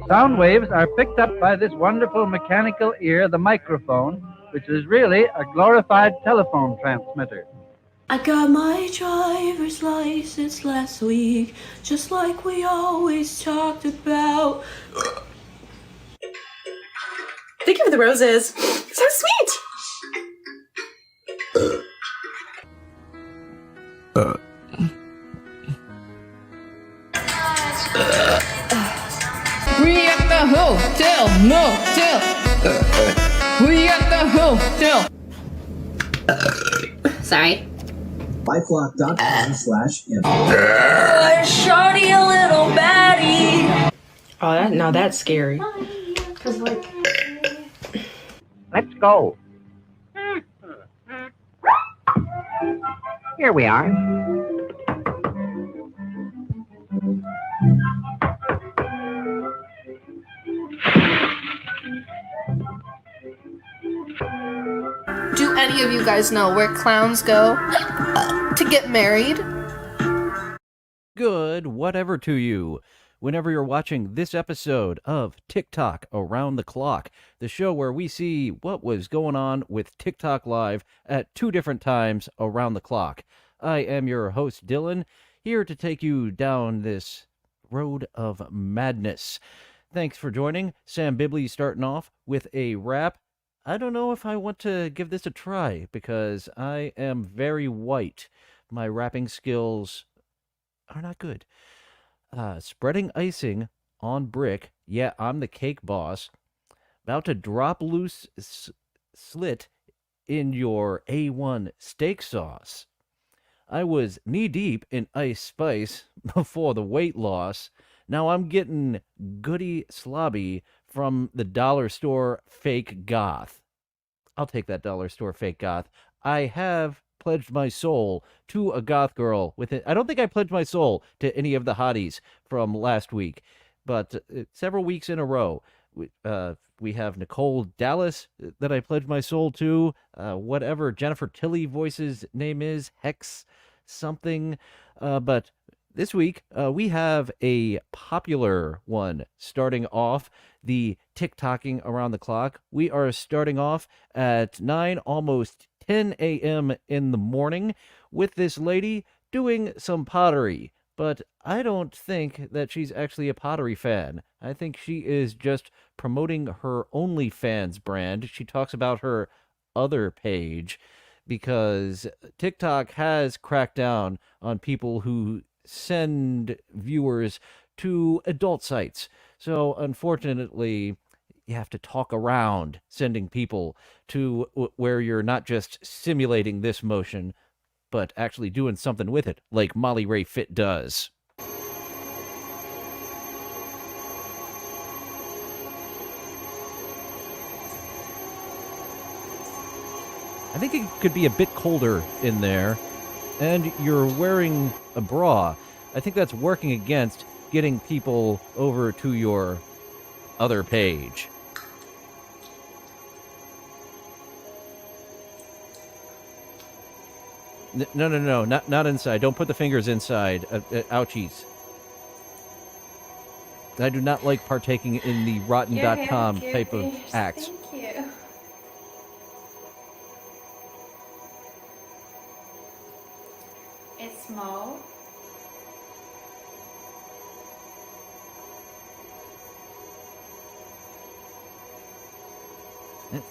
Sound waves are picked up by this wonderful mechanical ear, the microphone, which is really a glorified telephone transmitter. I got my driver's license last week, just like we always talked about. Thank you for the roses. So sweet. We at the hotel, motel. We at the hotel. Sorry. lifelock.com/info. Shorty a little baddie. Oh, now that's scary. Cause like, Let's go. Here we are. Do any of you guys know where clowns go to get married? Good whatever to you. Whenever you're watching this episode of TikTok Around the Clock, the show where we see what was going on with TikTok Live at 2 different times around the clock. I am your host, Dylan, here to take you down this road of madness. Thanks for joining. Sam Bibley starting off with a rap. I don't know if I want to give this a try because I am very white. My rapping skills are not good. Spreading icing on brick. Yeah, I'm the cake boss. About to drop loose slit in your A1 steak sauce. I was knee-deep in ice spice before the weight loss. Now I'm getting goody slobby from the dollar store fake goth. I'll take that dollar store fake goth. I have pledged my soul to a goth girl with it. I don't think I pledged my soul to any of the hotties from last week, but several weeks in a row. We have Nicole Dallas that I pledged my soul to, whatever Jennifer Tilly voice's name is, Hex something. But this week, we have a popular one starting off the TikToking around the clock. We are starting off at 9, almost 10 a.m. in the morning with this lady doing some pottery. But I don't think that she's actually a pottery fan. I think she is just promoting her OnlyFans brand. She talks about her other page because TikTok has cracked down on people who send viewers to adult sites. So unfortunately, you have to talk around sending people to where you're not just simulating this motion, but actually doing something with it, like Molly Ray Fit does. I think it could be a bit colder in there, and you're wearing a bra. I think that's working against getting people over to your other page. No, not inside. Don't put the fingers inside. Ouchies. I do not like partaking in the rotten.com type of acts. Thank you. It's small.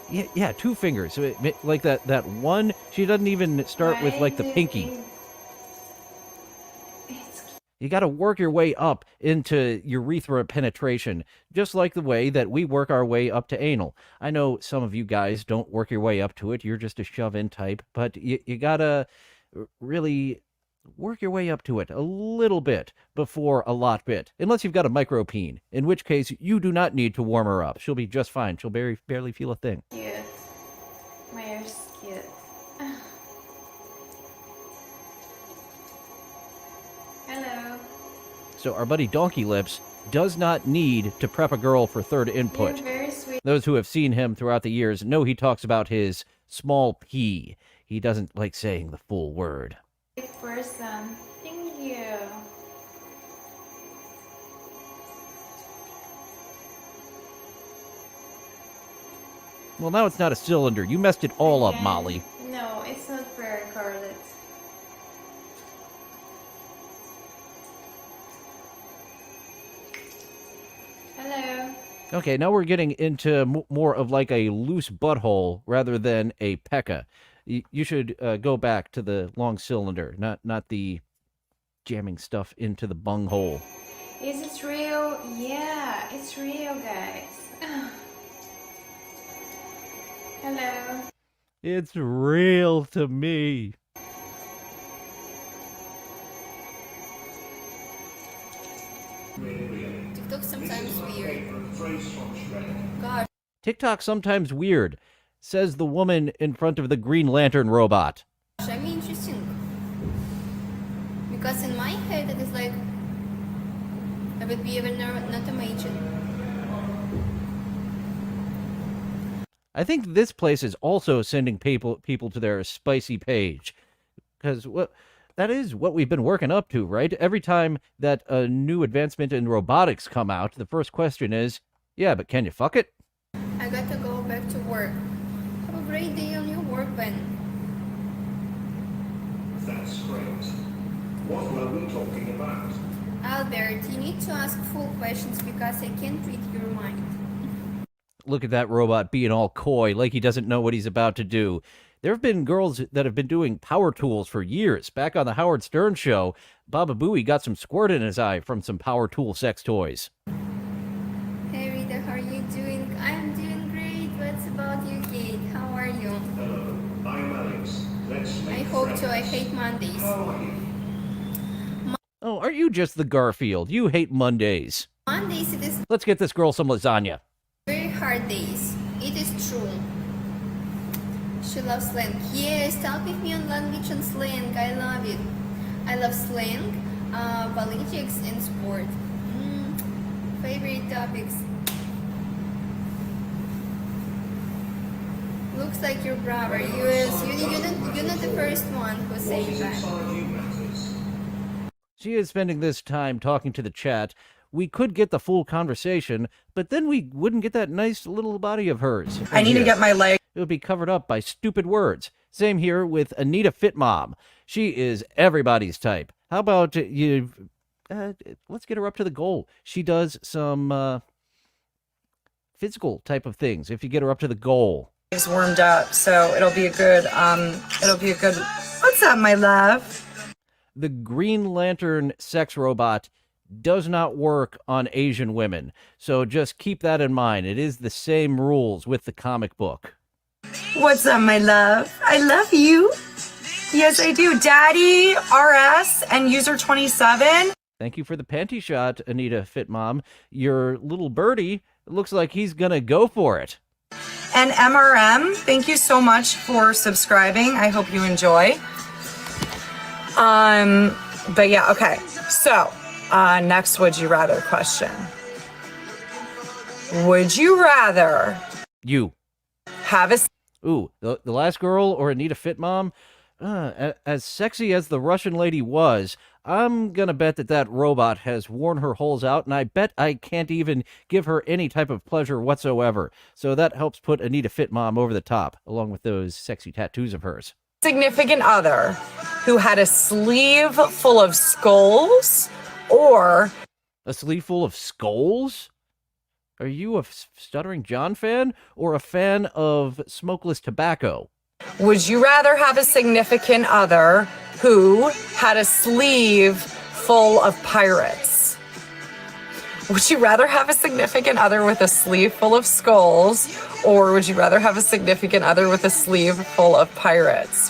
Yeah, 2 fingers. So like that one, she doesn't even start with like the pinky. You got to work your way up into urethra penetration, just like the way that we work our way up to anal. I know some of you guys don't work your way up to it. You're just a shove-in type, but you got to really work your way up to it a little bit before a lot bit, unless you've got a micropeen, in which case you do not need to warm her up. She'll be just fine. She'll barely feel a thing. Cute. My hair's cute. Hello. So our buddy Donkey Lips does not need to prep a girl for third input. You're very sweet. Those who have seen him throughout the years know he talks about his small p. He doesn't like saying the full word. Person. Thank you. Well, now it's not a cylinder. You messed it all up, Molly. No, it's not pre-recorded. Hello. Okay, now we're getting into more of like a loose butthole rather than a pekka. You should go back to the long cylinder, not the jamming stuff into the bung hole. Is it real? Yeah, it's real, guys. Hello. It's real to me. TikTok sometimes weird. Gosh. TikTok sometimes weird, says the woman in front of the Green Lantern robot. I mean, interesting. Because in my head, it is like I would be even not imagine. I think this place is also sending people to their spicy page, because that is what we've been working up to, right? Every time that a new advancement in robotics come out, the first question is, yeah, but can you fuck it? I got to go back to work. Have a great day on your work, Ben. That's great. What were we talking about? Albert, you need to ask full questions because I can't read your mind. Look at that robot being all coy, like he doesn't know what he's about to do. There have been girls that have been doing power tools for years. Back on the Howard Stern show, Baba Booey got some squirt in his eye from some power tool sex toys. Hey Rita, how are you doing? I'm doing great. What's about you, Kate? How are you? Hello, I'm Alex. Let's make I hope friends. to. I hate Mondays. How are you? Oh, aren't you just the Garfield? You hate Mondays. Mondays, it is Let's get this girl some lasagna. very hard days. It is true. She loves slang. Yes, talk with me on language and slang. I love it. I love slang, politics, and sport. Favorite topics. Looks like your brother. You're not the first one who What said is that. inside you matters. She is spending this time talking to the chat. We could get the full conversation, but then we wouldn't get that nice little body of hers. I need to get my leg. It would be covered up by stupid words. Same here with Anita Fitmom. She is everybody's type. How about you? Let's get her up to the goal. She does some physical type of things. If you get her up to the goal, It's warmed up, so it'll be a good. What's up, my love? the Green Lantern sex robot does not work on Asian women. So just keep that in mind. It is the same rules with the comic book. What's up, my love? I love you. Yes, I do. Daddy, RS, and user 27. Thank you for the panty shot, Anita Fitmom. Your little birdie looks like he's gonna go for it. And MRM, thank you so much for subscribing. I hope you enjoy. But yeah, okay. So, next would you rather question. Would you rather You. have a Ooh, the last girl or Anita Fitmom? As sexy as the Russian lady was, I'm gonna bet that robot has worn her holes out, and I bet I can't even give her any type of pleasure whatsoever. So that helps put Anita Fitmom over the top, along with those sexy tattoos of hers. significant other who had a sleeve full of skulls, or A sleeve full of skulls? Are you a Stuttering John fan or a fan of smokeless tobacco? would you rather have a significant other who had a sleeve full of pirates? Would you rather have a significant other with a sleeve full of skulls, or would you rather have a significant other with a sleeve full of pirates?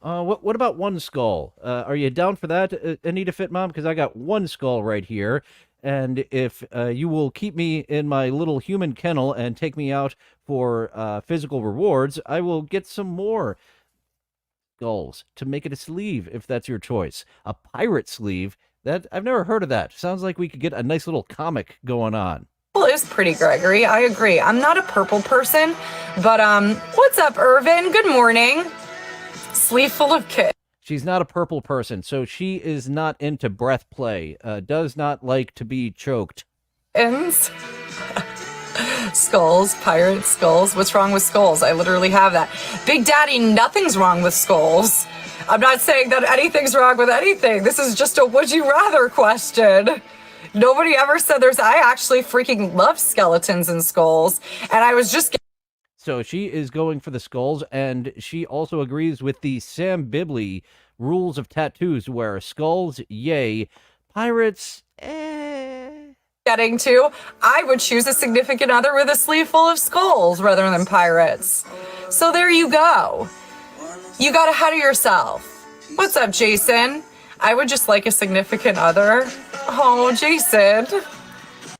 What about one skull? Are you down for that, Anita Fitmom? Because I got one skull right here, and if you will keep me in my little human kennel and take me out for physical rewards, I will get some more skulls to make it a sleeve, if that's your choice. A pirate sleeve? That I've never heard of that. Sounds like we could get a nice little comic going on. Well, it was pretty, Gregory. I agree. I'm not a purple person, but what's up, Irvin? Good morning. Sleeve full of kittens. She's not a purple person, so she is not into breath play. Does not like to be choked. Skulls, pirate skulls. What's wrong with skulls? I literally have that. Big Daddy, nothing's wrong with skulls. I'm not saying that anything's wrong with anything. This is just a would you rather question. Nobody ever said I actually freaking love skeletons and skulls. And I was just... So she is going for the skulls, and she also agrees with the Sam Bibley rules of tattoos, where skulls, yay, pirates, getting to, I would choose a significant other with a sleeve full of skulls rather than pirates. So there you go. You got ahead of yourself. What's up, Jason? I would just like a significant other. Oh, Jason.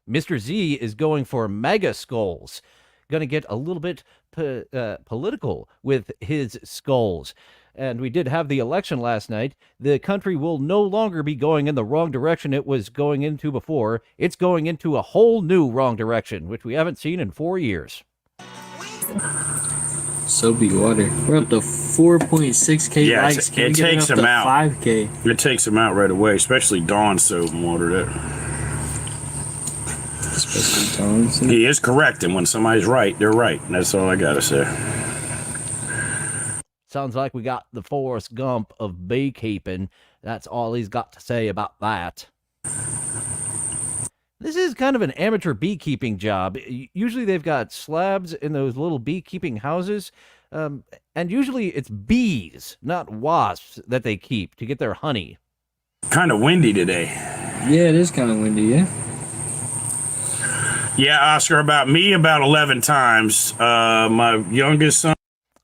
Mr. Z is going for mega skulls. Going to get a little bit political with his skulls. And we did have the election last night. The country will no longer be going in the wrong direction it was going into before. It's going into a whole new wrong direction, which we haven't seen in 4 years. Soapy water. We're up to 4.6K Yeah, likes. it takes them out. 5K. It takes them out right away, especially Dawn's soap and water. Especially Dawn's. He is correct, and when somebody's right, they're right. That's all I gotta say. Sounds like we got the Forrest Gump of beekeeping. That's all he's got to say about that. This is kind of an amateur beekeeping job. Usually they've got slabs in those little beekeeping houses, and usually it's bees, not wasps, that they keep to get their honey. Kind of windy today. Yeah, it is kind of windy, yeah. Yeah, Oscar, about 11 times. My youngest son.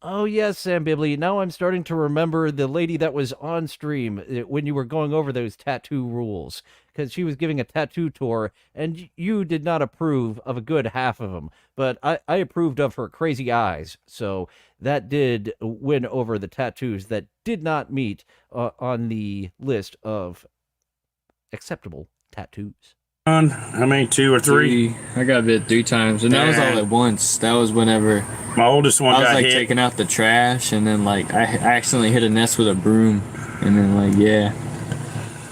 Oh, yes, Sam Bibley. Now I'm starting to remember the lady that was on stream when you were going over those tattoo rules, because she was giving a tattoo tour, and you did not approve of a good half of them, but I approved of her crazy eyes, so that did win over the tattoos that did not meet on the list of acceptable tattoos. How many? 2 or 3? I got bit 3 times, and that was all at once. That was whenever my oldest one I was got like hit. taking out the trash, and then like I accidentally hit a nest with a broom, and then like yeah,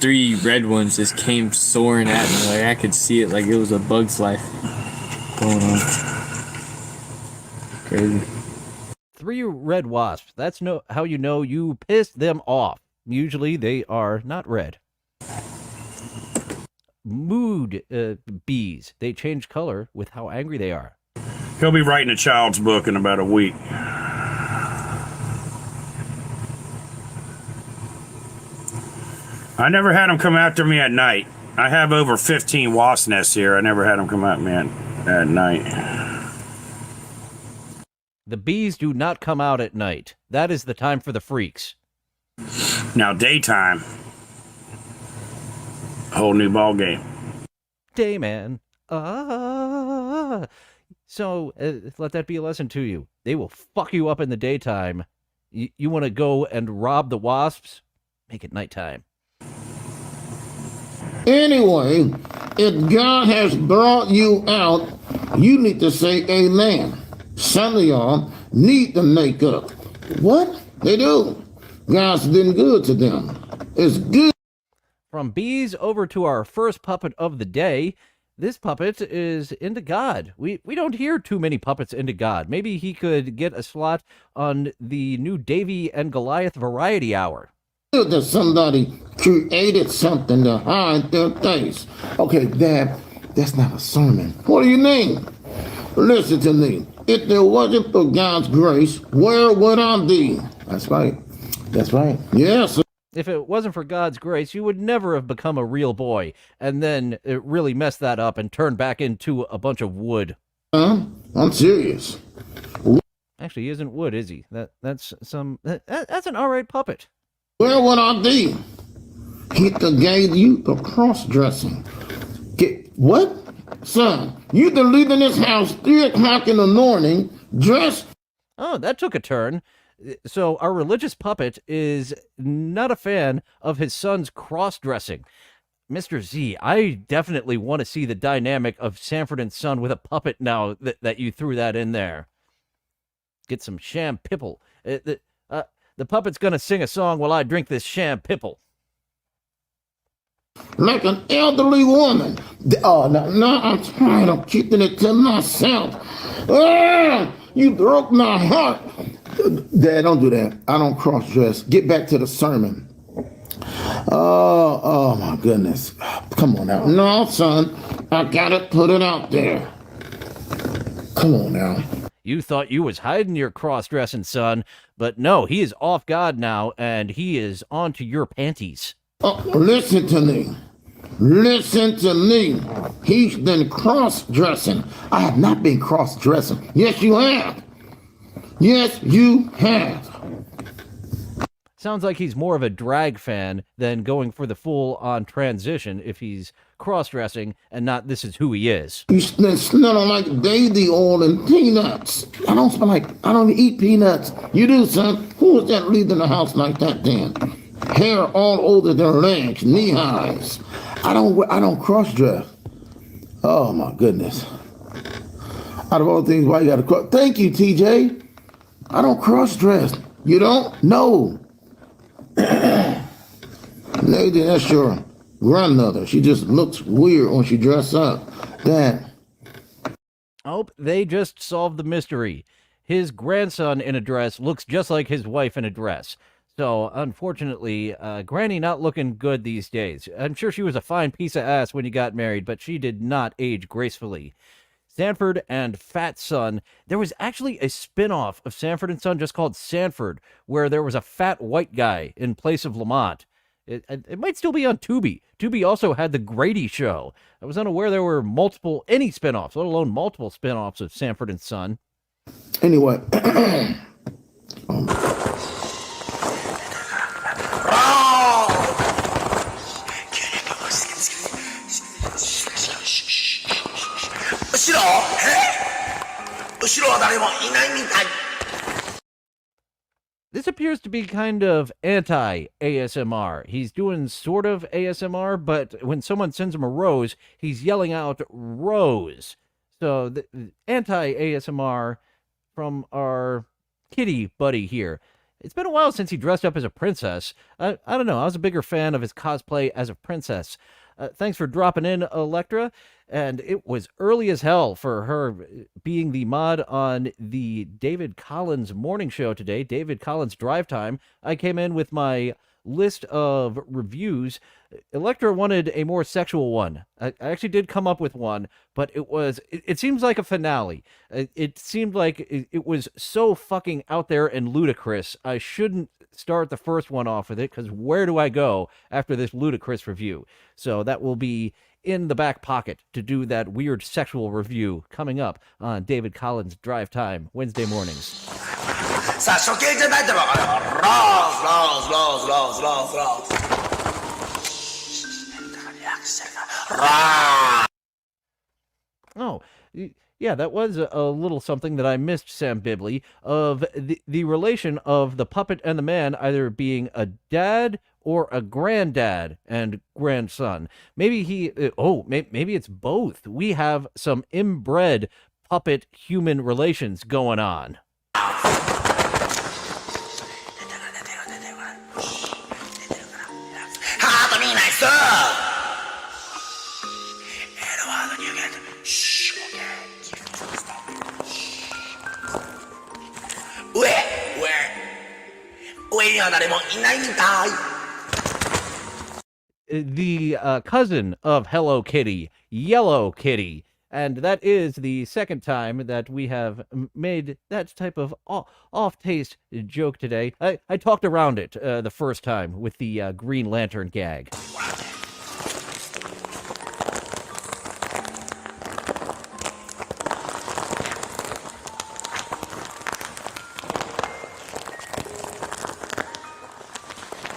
3 red ones just came soaring at me. Like I could see it, like it was a bug's life going on. Crazy. 3 red wasps. That's how you know you pissed them off. Usually they are not red. Mood bees. They change color with how angry they are. He'll be writing a child's book in about a week. I never had them come after me at night. I have over 15 wasp nests here. I never had them come at me at night. The bees do not come out at night. That is the time for the freaks. Now daytime. Whole new ball game. Dayman. So let that be a lesson to you. They will fuck you up in the daytime. You want to go and rob the wasps? Make it nighttime. Anyway, if God has brought you out, you need to say amen. Some of y'all need the makeup. What? They do. God's been good to them. It's good. From bees over to our first puppet of the day. This puppet is into God. We don't hear too many puppets into God. Maybe he could get a slot on the new Davy and Goliath Variety Hour. Good that somebody created something to hide their face. Okay, Dad, that's not a sermon. What do you mean? Listen to me. If there wasn't for God's grace, where would I be? That's right. That's right. Yes. If it wasn't for God's grace, you would never have become a real boy, and then it really messed that up and turned back into a bunch of wood. I'm serious. Actually, he isn't wood, is he? That's an all-right puppet. Where would I be? He gave you the cross-dressing. Get what? Son, you been leaving this house 3 o'clock in the morning, dressed. Oh, that took a turn. So our religious puppet is not a fan of his son's cross-dressing. Mr. Z, I definitely want to see the dynamic of Sanford and Son with a puppet now that you threw that in there. Get some sham pipple. The puppet's going to sing a song while I drink this sham pipple. like an elderly woman. Oh, no, I'm tired of keeping it to myself. Ah, you broke my heart. Dad, don't do that. I don't cross-dress. Get back to the sermon. Oh my goodness. Come on now. No, son, I gotta put it out there. Come on now. You thought you was hiding your cross-dressing, son, but no, he is off guard now, and he is onto your panties. Oh, listen to me. Listen to me. He's been cross-dressing. I have not been cross-dressing. Yes, you have. Yes, you have. Sounds like he's more of a drag fan than going for the full-on transition if he's cross-dressing and not this is who he is. You smell like baby oil and peanuts. I don't eat peanuts. You do, son. Who is that leaving the house like that then? Hair all over their legs, knee-highs. I don't cross-dress. Oh my goodness. Out of all things, why you gotta cross? Thank you, TJ. I don't cross-dress. You don't? No. Lady, that's your grandmother. She just looks weird when she dresses up. Dad. Oh, they just solved the mystery. His grandson in a dress looks just like his wife in a dress. So, unfortunately, Granny not looking good these days. I'm sure she was a fine piece of ass when you got married, but she did not age gracefully. Sanford and Fat Son. There was actually a spin-off of Sanford and Son just called Sanford, where there was a fat white guy in place of Lamont. It might still be on Tubi. Tubi also had The Grady Show. I was unaware there were any spin-offs, let alone multiple spin-offs of Sanford and Son. Anyway. This appears to be kind of anti-ASMR. He's doing sort of ASMR, but when someone sends him a rose, he's yelling out rose. So the anti-ASMR from our kitty buddy here. It's been a while since he dressed up as a princess. I don't know. I was a bigger fan of his cosplay as a princess. Thanks for dropping in, Electra. And it was early as hell for her being the mod on the David Collins morning show today, David Collins Drive Time. I came in with my list of reviews. Electra wanted a more sexual one. I actually did come up with one, but it seems like a finale. It seemed like it was so fucking out there and ludicrous. I shouldn't start the first one off with it, because where do I go after this ludicrous review? So that will be in the back pocket to do that weird sexual review coming up on David Collins Drive Time Wednesday mornings. Oh, yeah, that was a little something that I missed, Sam Bibley, of the relation of the puppet and the man either being a dad or a granddad and grandson. Maybe maybe it's both. We have some inbred puppet-human relations going on. The cousin of Hello Kitty, Yellow Kitty. And that is the second time that we have made that type of off-taste joke today. I talked around it the first time with the Green Lantern gag.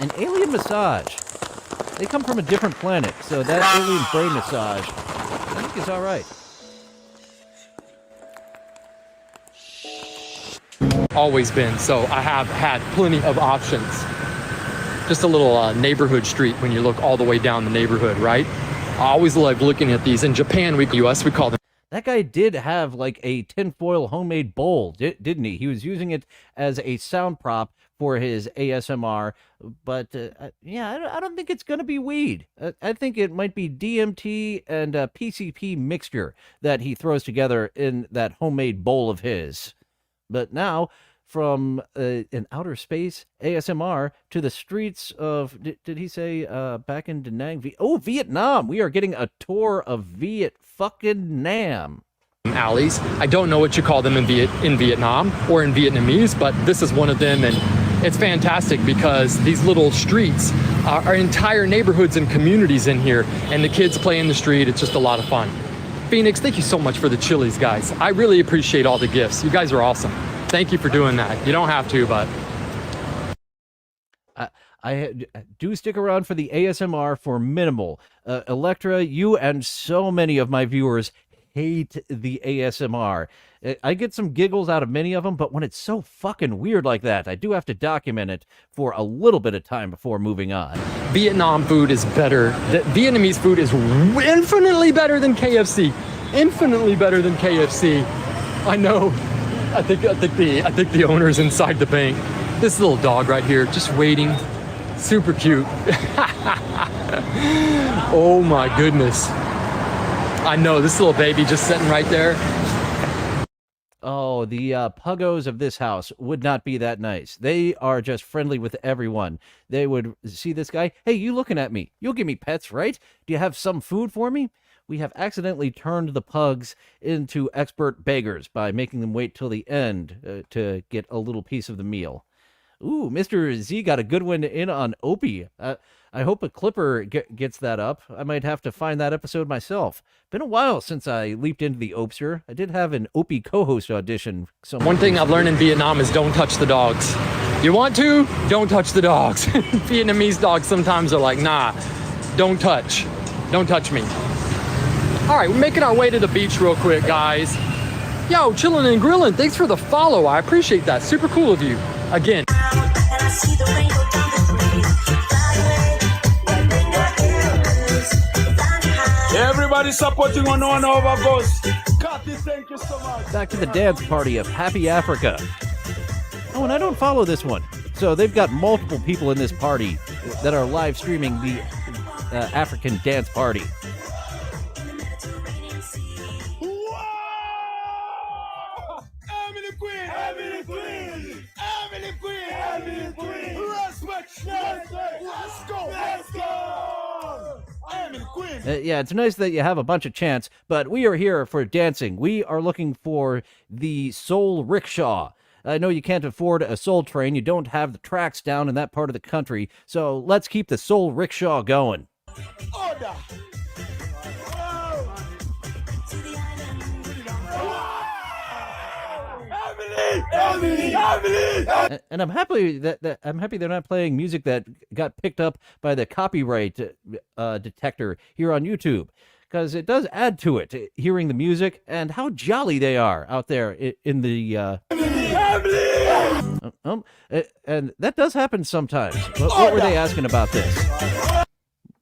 An alien massage. They come from a different planet, so that alien brain massage, I think is all right. Always been, so I have had plenty of options. Just a little neighborhood street when you look all the way down the neighborhood, right? I always love looking at these. In Japan, US, we call them. that guy did have like a tinfoil homemade bowl, didn't he? He was using it as a sound prop for his ASMR, but yeah, I don't think it's gonna be weed. I think it might be DMT and PCP mixture that he throws together in that homemade bowl of his. But now, from an outer space ASMR to the streets of, did he say back in Da Nang? Vietnam. We are getting a tour of Viet fucking Nam. Alleys. I don't know what you call them in Vietnam or in Vietnamese, but this is one of them, and it's fantastic because these little streets are entire neighborhoods and communities in here, and the kids play in the street. It's just a lot of fun. Phoenix, thank you so much for the chilies, guys. I really appreciate all the gifts. You guys are awesome. Thank you for doing that. You don't have to, but I do stick around for the ASMR for minimal. Electra, you and so many of my viewers hate the ASMR. I get some giggles out of many of them, but when it's so fucking weird like that, I do have to document it for a little bit of time before moving on. Vietnam food is better. The Vietnamese food is infinitely better than KFC. Infinitely better than KFC. I know. I think the owner's inside the bank. This little dog right here, just waiting. Super cute. Oh my goodness. I know, this little baby just sitting right there. Oh, the puggos of this house would not be that nice. They are just friendly with everyone. They would see this guy. Hey, you looking at me? You'll give me pets, right? Do you have some food for me? We have accidentally turned the pugs into expert beggars by making them wait till the end to get a little piece of the meal. Ooh, Mr. Z got a good one in on Opie. I hope a clipper gets that up. I might have to find that episode myself. Been a while since I leaped into the Opster. I did have an Opie co-host audition. One thing I've learned in Vietnam is don't touch the dogs. You want to? Don't touch the dogs. Vietnamese dogs sometimes are like, nah, don't touch. Don't touch me. All right, we're making our way to the beach real quick, guys. Yo, chilling and grilling. Thanks for the follow. I appreciate that. Super cool of you. Again. Everybody supporting on Overboss. Kathy, thank you so much. Back to the dance party of Happy Africa. Oh, and I don't follow this one. So they've got multiple people in this party that are live streaming the African dance party. Yeah, it's nice that you have a bunch of chants, but we are here for dancing. We are looking for the soul rickshaw. I know you can't afford a soul train. You don't have the tracks down in that part of the country, so let's keep the soul rickshaw going. Order. And I'm happy that they're not playing music that got picked up by the copyright detector here on YouTube, because it does add to it hearing the music and how jolly they are out there in the and that does happen sometimes. What were they asking about this?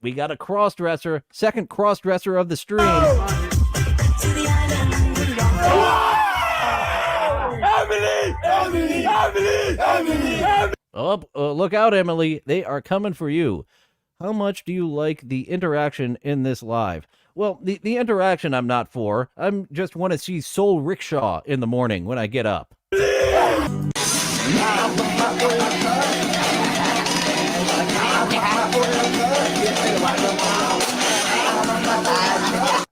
We got a cross-dresser, second cross-dresser of the stream. Oh, look out, Emily. They are coming for you. How much do you like the interaction in this live? Well, the interaction I'm not for. I just want to see Soul Rickshaw in the morning when I get up.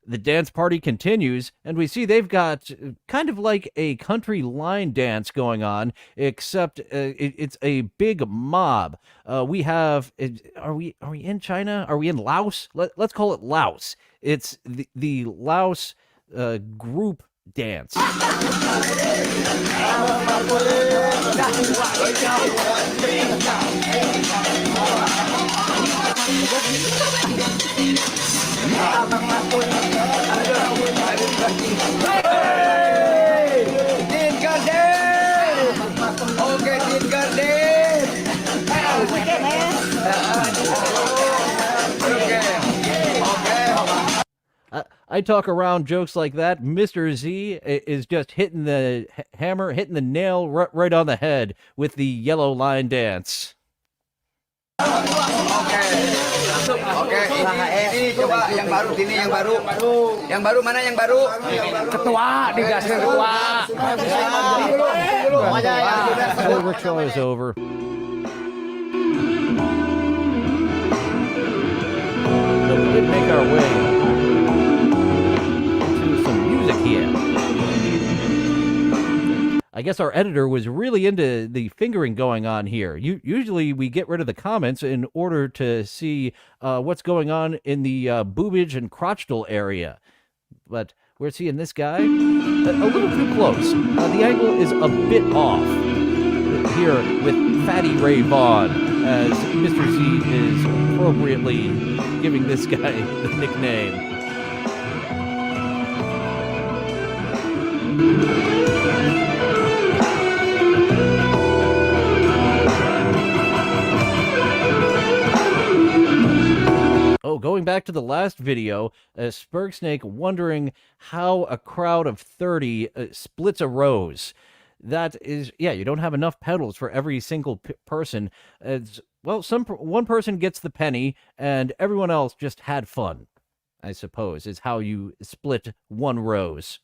The dance party continues, and we see they've got kind of like a country line dance going on, except it's a big mob. We have, are we in China? Are we in Laos? Let's call it Laos. It's the Laos group dance. I talk around jokes like that. Mr. Z is just hitting the hammer, hitting the nail right on the head with the yellow line dance. Oke, nah ini coba yang baru sini, yang baru. Yang baru mana yang baru? Ketua, digaskan ketua. The rickshaw is over. So we did make our way to some music here. I guess our editor was really into the fingering going on here. Usually we get rid of the comments in order to see what's going on in the boobage and crotchtal area. But we're seeing this guy a little too close. The angle is a bit off here with Fatty Ray Vaughn, as Mr. Z is appropriately giving this guy the nickname. Oh, going back to the last video, Spurgsnake wondering how a crowd of 30 splits a rose. That is, yeah, you don't have enough petals for every single person. Well, one person gets the penny, and everyone else just had fun, I suppose, is how you split one rose.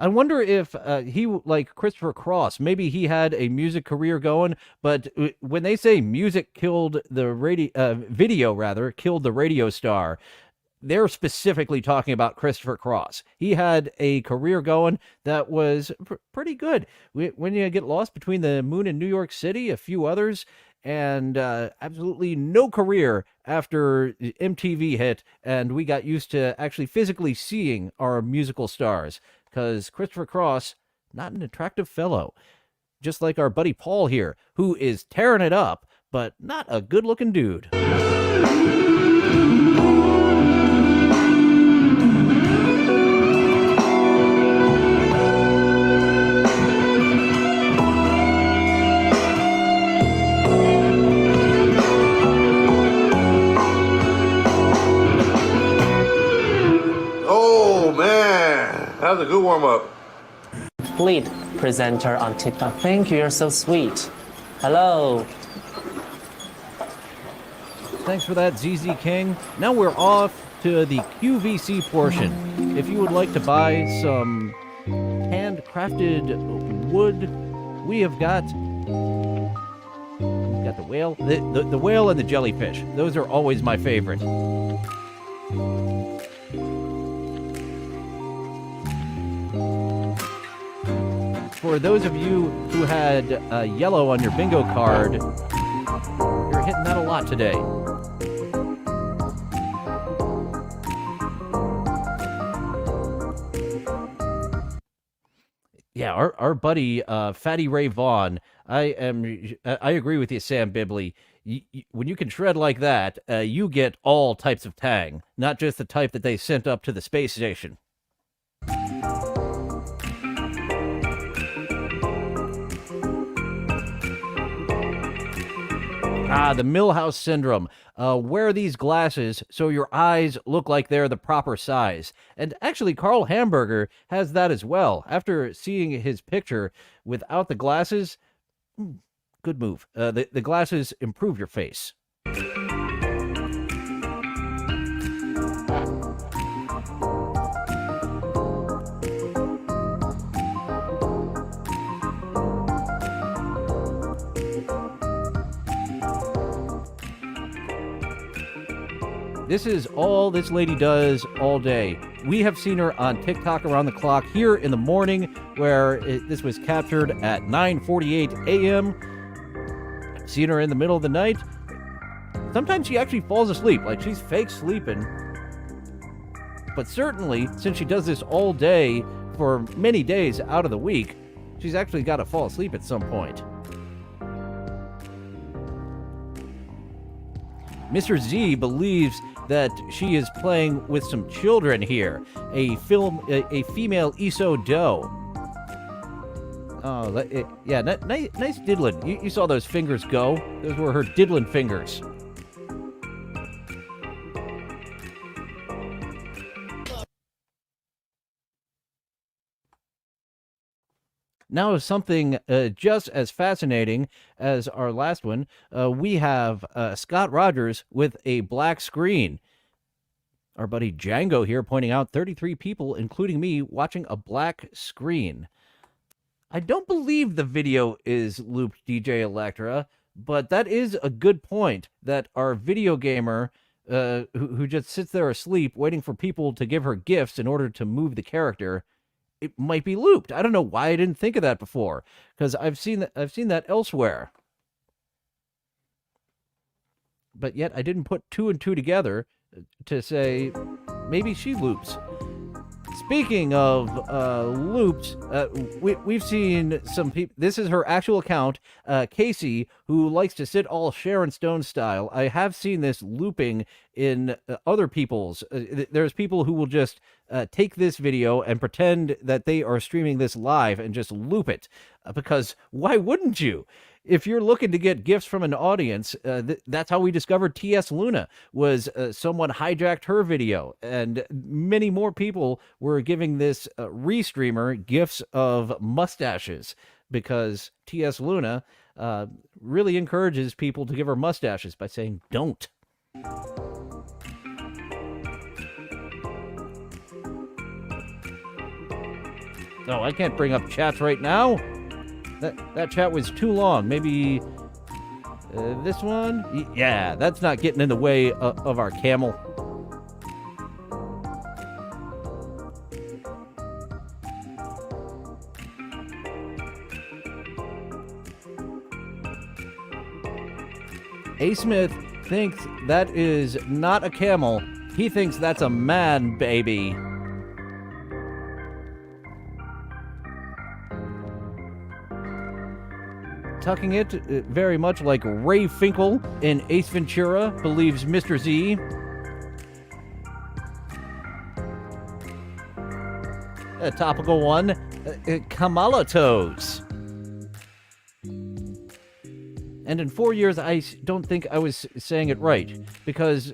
I wonder if he, like Christopher Cross, maybe he had a music career going, but when they say music killed the video killed the radio star, they're specifically talking about Christopher Cross. He had a career going that was pretty good. When you get lost between the moon and New York City, a few others, and absolutely no career after MTV hit, and we got used to actually physically seeing our musical stars. Because Christopher Cross, not an attractive fellow. Just like our buddy Paul here, who is tearing it up, but not a good-looking dude. Oh, man. That was a good warm-up. Complete presenter on TikTok. Thank you, you're so sweet. Hello. Thanks for that, ZZ King. Now we're off to the QVC portion. If you would like to buy some handcrafted wood, we have got... We've got the whale. The whale and the jellyfish. Those are always my favorite. For those of you who had yellow on your bingo card, you're hitting that a lot today. Yeah, our buddy Fatty Ray Vaughn. I agree with you, Sam Bibley. When you can shred like that, you get all types of tang, not just the type that they sent up to the space station. The Millhouse Syndrome. Wear these glasses so your eyes look like they're the proper size. And actually, Carl Hamburger has that as well. After seeing his picture without the glasses, good move. The glasses improve your face. This is all this lady does all day. We have seen her on TikTok around the clock here in the morning, where this was captured at 9:48 a.m. I've seen her in the middle of the night. Sometimes she actually falls asleep, like she's fake sleeping. But certainly, since she does this all day for many days out of the week, she's actually got to fall asleep at some point. Mr. Z believes that she is playing with some children here. A female ESO doe. Oh, yeah, nice diddling. You saw those fingers go. Those were her diddling fingers. Now, something just as fascinating as our last one, we have Scott Rogers with a black screen. Our buddy Django here pointing out 33 people, including me, watching a black screen. I don't believe the video is looped, DJ Electra, but that is a good point, that our video gamer who just sits there asleep waiting for people to give her gifts in order to move the character, it might be looped. I don't know why I didn't think of that before, because I've seen that elsewhere. But yet I didn't put two and two together to say maybe she loops. Speaking of loops, we've seen some people. This is her actual account, Casey, who likes to sit all Sharon Stone style. I have seen this looping in other people's. There's people who will just take this video and pretend that they are streaming this live and just loop it. Because why wouldn't you? If you're looking to get gifts from an audience, that's how we discovered T.S. Luna, was someone hijacked her video, and many more people were giving this restreamer gifts of mustaches, because T.S. Luna really encourages people to give her mustaches by saying, don't. Oh, I can't bring up chats right now. That chat was too long. Maybe this one? Yeah, that's not getting in the way of our camel. A. Smith thinks that is not a camel. He thinks that's a man baby. Tucking it very much like Ray Finkel in Ace Ventura believes Mr. Z. A topical one, Kamala toes. And in 4 years, I don't think I was saying it right, because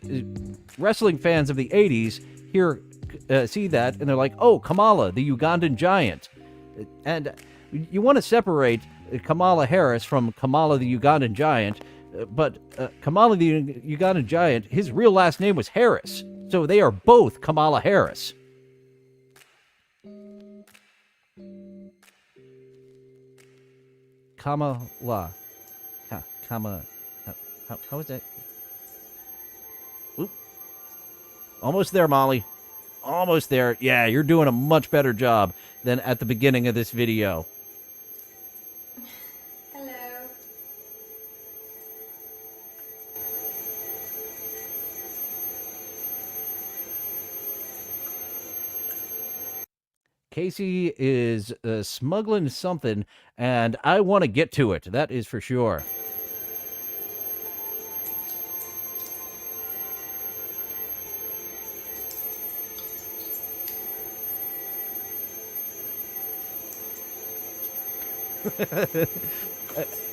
wrestling fans of the 80s see that, and they're like, oh, Kamala, the Ugandan giant. And you want to separate Kamala Harris from Kamala the Ugandan giant, but Kamala the Ugandan giant, his real last name was Harris, so they are both Kamala Harris. Kamala. How is that? Oop. Almost there, Molly. Almost there. Yeah, you're doing a much better job than at the beginning of this video. Casey is smuggling something, and I want to get to it. That is for sure.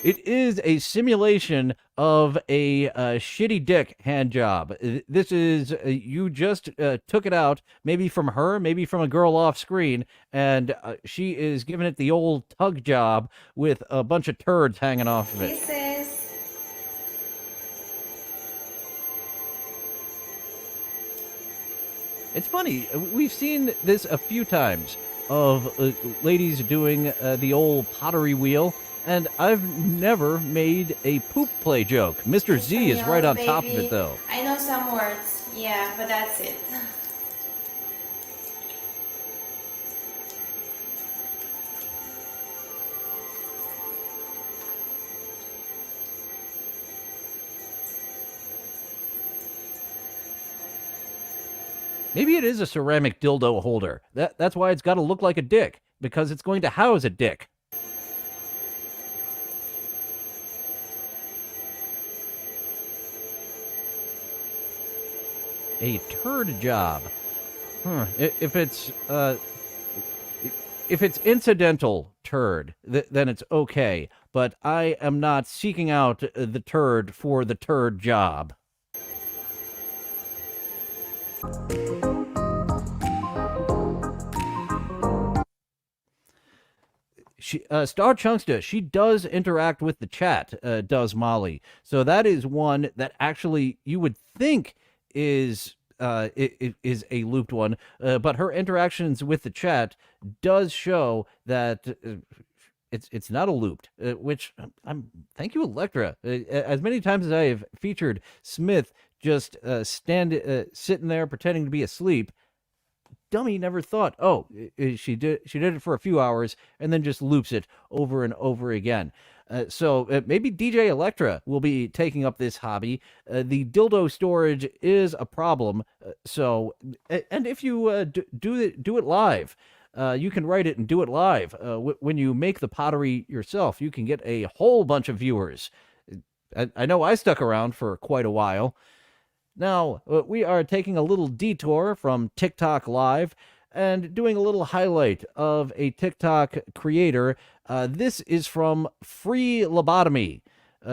It is a simulation of a shitty dick hand job. This is, you just took it out, maybe from her, maybe from a girl off screen, and she is giving it the old tug job with a bunch of turds hanging off of it. Kisses. It's funny, we've seen this a few times of ladies doing the old pottery wheel, and I've never made a poop play joke. Mr. Z is right on top of it, though. I know some words, yeah, but that's it. Maybe it is a ceramic dildo holder. That's why it's got to look like a dick, because it's going to house a dick. A turd job. If it's incidental turd, then it's okay. But I am not seeking out the turd for the turd job. Star Chunksta, she does interact with the chat, does Molly. So that is one that actually you would think is a looped one, but her interactions with the chat does show that it's not a looped, which thank you, Electra. As many times as I have featured Smith just sitting there pretending to be asleep, dummy never thought, oh, she did it for a few hours and then just loops it over and over again. So maybe DJ Electra will be taking up this hobby. The dildo storage is a problem. And if you do it live, you can write it and do it live. When you make the pottery yourself, you can get a whole bunch of viewers. I know I stuck around for quite a while. Now, we are taking a little detour from TikTok Live and doing a little highlight of a TikTok creator. This is from Free Labotomy.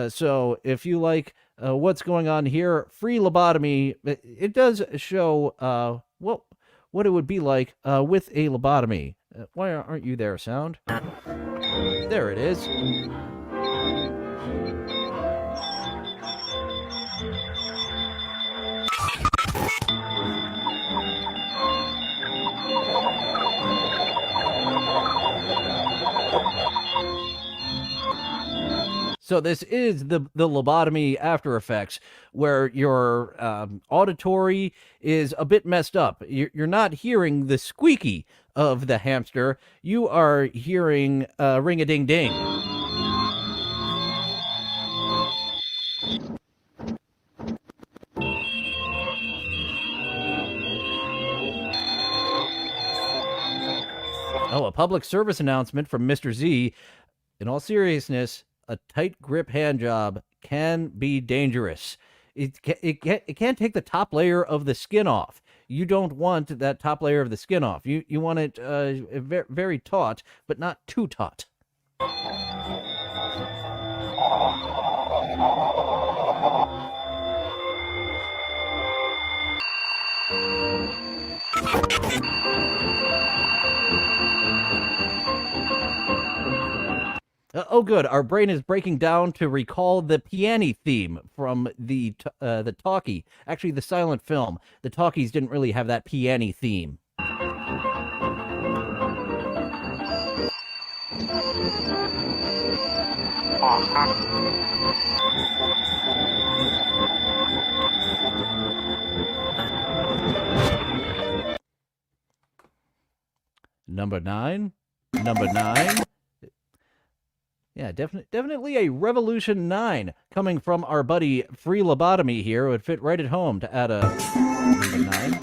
So if you like what's going on here, Free Labotomy, it does show what it would be like with a lobotomy. Why aren't you there, sound? There it is. So this is the lobotomy after effects, where your auditory is a bit messed up. You're not hearing the squeaky of the hamster. You are hearing ring-a-ding-ding. Oh, a public service announcement from Mr. Z. In all seriousness, a tight grip hand job can be dangerous. It can't take the top layer of the skin off. You don't want that top layer of the skin off. You want it very, very taut, but not too taut. Oh, good. Our brain is breaking down to recall the piano theme from the talkie. Actually, the silent film. The talkies didn't really have that piano theme. Number nine. Yeah, definitely a Revolution 9 coming from our buddy Free Labotomy here. It would fit right at home to add a number 9.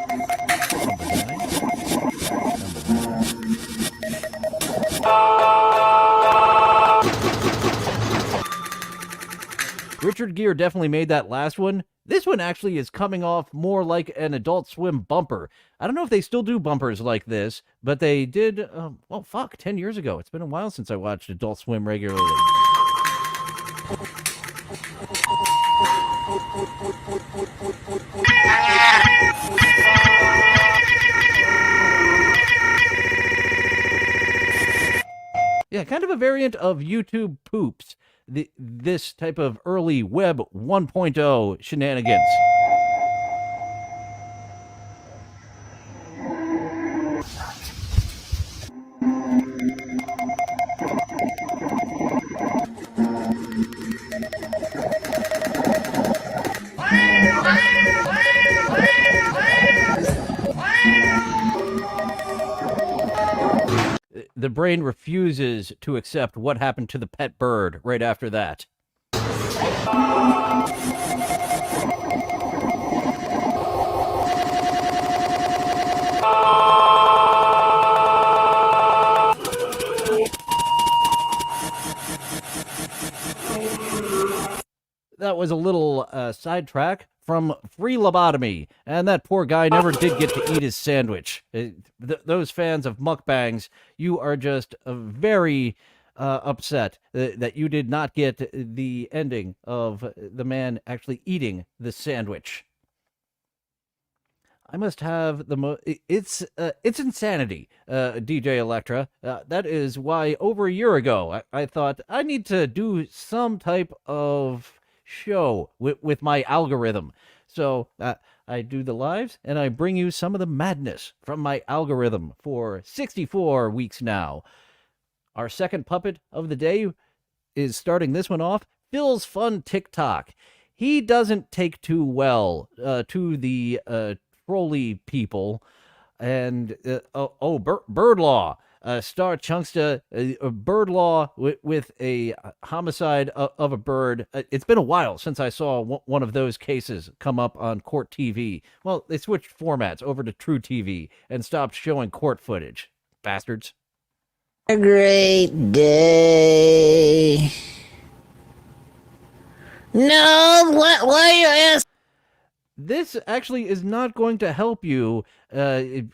Richard Gere definitely made that last one. This one actually is coming off more like an Adult Swim bumper. I don't know if they still do bumpers like this, but they did, 10 years ago. It's been a while since I watched Adult Swim regularly. Yeah, kind of a variant of YouTube poops. This type of early web 1.0 shenanigans. The brain refuses to accept what happened to the pet bird right after that. That was a little sidetrack from Free Labotomy, and that poor guy never did get to eat his sandwich. Those fans of mukbangs, you are just very upset that you did not get the ending of the man actually eating the sandwich. I must have the it's insanity, DJ Electra. That is why over a year ago I thought I need to do some type of show with my algorithm. So I do the lives and I bring you some of the madness from my algorithm for 64 weeks now. Our second puppet of the day is starting this one off, Phil's Fun TikTok. He doesn't take too well to the trolley people, and bird law. Star Chunksta, bird law with a homicide of a bird. It's been a while since I saw one of those cases come up on court TV. Well, they switched formats over to True TV and stopped showing court footage. Bastards. A great day. No, why are you asking? This actually is not going to help you with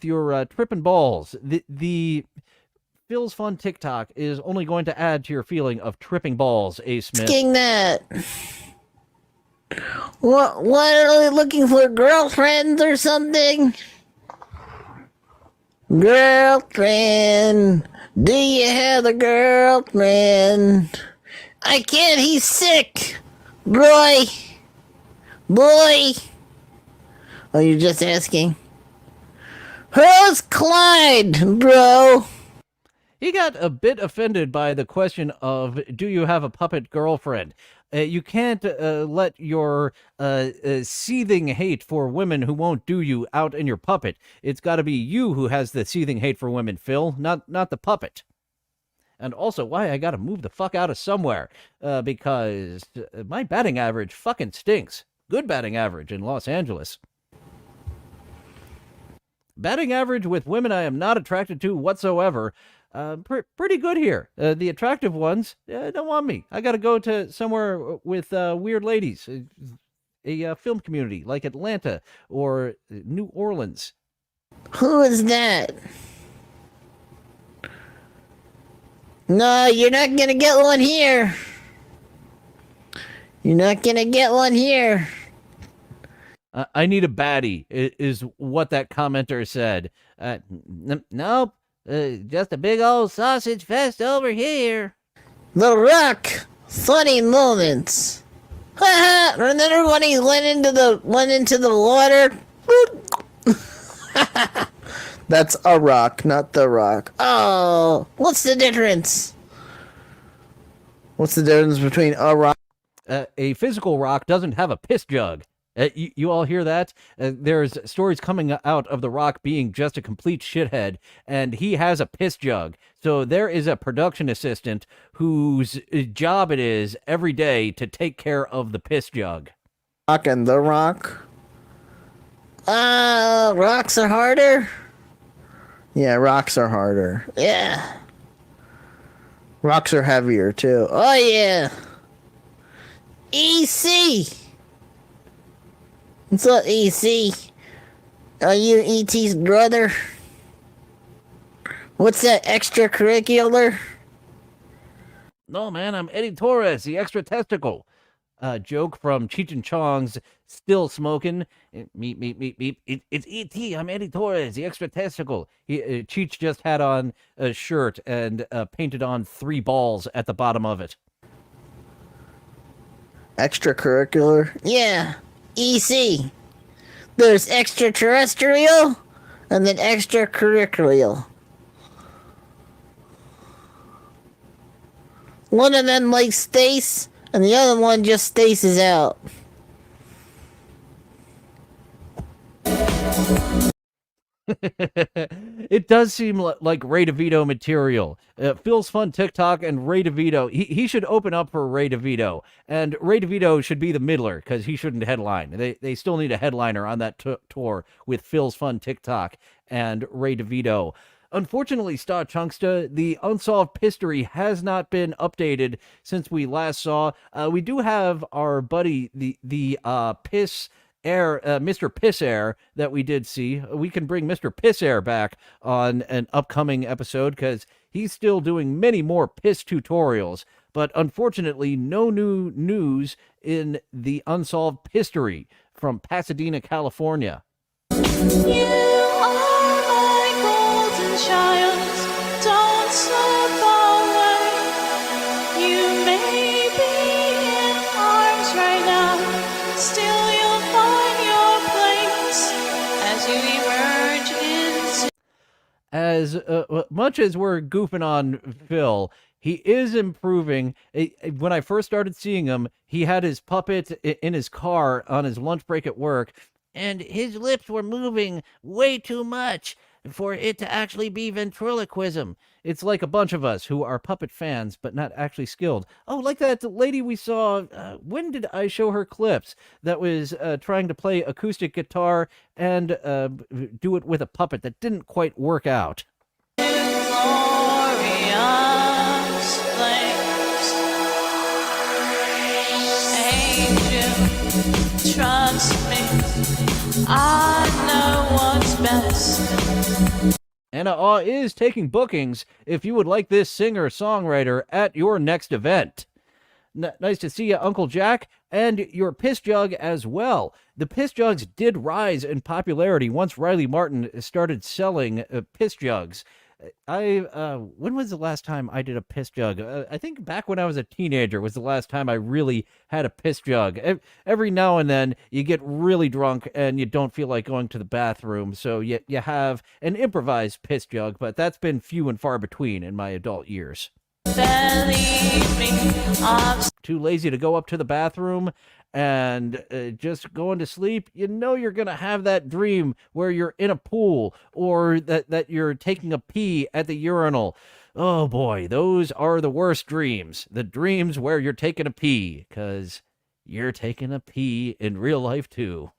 your tripping balls. The Phil's Fun TikTok is only going to add to your feeling of tripping balls, A. Smith. Asking that. What are they looking for? Girlfriends or something? Girlfriend. Do you have a girlfriend? I can't, he's sick. Boy. Oh, you're just asking? Who's Clyde, bro? He got a bit offended by the question of, do you have a puppet girlfriend? You can't let your seething hate for women who won't do you out in your puppet. It's got to be you who has the seething hate for women, Phil, not the puppet. And also, why I got to move the fuck out of somewhere, because my batting average fucking stinks. Good batting average in Los Angeles. Batting average with women I am not attracted to whatsoever. Pretty good here. The attractive ones don't want me. I got to go to somewhere with weird ladies. A film community like Atlanta or New Orleans. Who is that? No, you're not gonna get one here. You're not gonna get one here. I need a baddie, is what that commenter said. Nope, just a big old sausage fest over here. The Rock, funny moments. Remember when he went into the water? That's a rock, not the Rock. Oh, what's the difference? What's the difference between a rock? A physical rock doesn't have a piss jug. You all hear that? There's stories coming out of The Rock being just a complete shithead, and he has a piss jug. So there is a production assistant whose job it is every day to take care of the piss jug. Rock and The Rock? Rocks are harder? Yeah, rocks are harder. Yeah. Rocks are heavier, too. Oh, yeah. EC! What's up, EC? Are you E.T.'s brother? What's that, extracurricular? No, man, I'm Eddie Torres, the extra testicle. Joke from Cheech and Chong's Still Smoking. Meep, meep, meep, meep. It's E.T., I'm Eddie Torres, the extra testicle. Cheech just had on a shirt and painted on 3 balls at the bottom of it. Extracurricular? Yeah. EC. There's extraterrestrial and then extracurricular. One of them likes Stace and the other one just staces out. It does seem like Ray DeVito material. Phil's Fun TikTok and Ray DeVito. He should open up for Ray DeVito. And Ray DeVito should be the middler because he shouldn't headline. They still need a headliner on that tour with Phil's Fun TikTok and Ray DeVito. Unfortunately, Star Chunksta, the Unsolved History has not been updated since we last saw. We do have our buddy, the Piss Air, Mr. Piss Air, that we did see. We can bring Mr. Piss Air back on an upcoming episode because he's still doing many more piss tutorials. But unfortunately, no new news in the Unsolved History from Pasadena, California. You are my golden child, don't slip away. You may be in arms right now, still you'll find your place as you emerge into. As much as we're goofing on Phil, he is improving. When I first started seeing him, he had his puppet in his car on his lunch break at work, and his lips were moving way too much for it to actually be ventriloquism. It's like a bunch of us who are puppet fans, but not actually skilled. Oh, like that lady we saw, when did I show her clips? That was trying to play acoustic guitar and do it with a puppet that didn't quite work out. Glorious flames, angel, trust me, I know what's best. Anna Aw is taking bookings if you would like this singer-songwriter at your next event. Nice to see you, Uncle Jack, and your piss jug as well. The piss jugs did rise in popularity once Riley Martin started selling piss jugs. When was the last time I did a piss jug? I think back when I was a teenager was the last time I really had a piss jug. Every now and then you get really drunk and you don't feel like going to the bathroom, so you have an improvised piss jug, but that's been few and far between in my adult years. Too lazy to go up to the bathroom and just going to sleep. You know you're going to have that dream where you're in a pool or that you're taking a pee at the urinal. Oh boy, those are the worst dreams. The dreams where you're taking a pee, because you're taking a pee in real life too.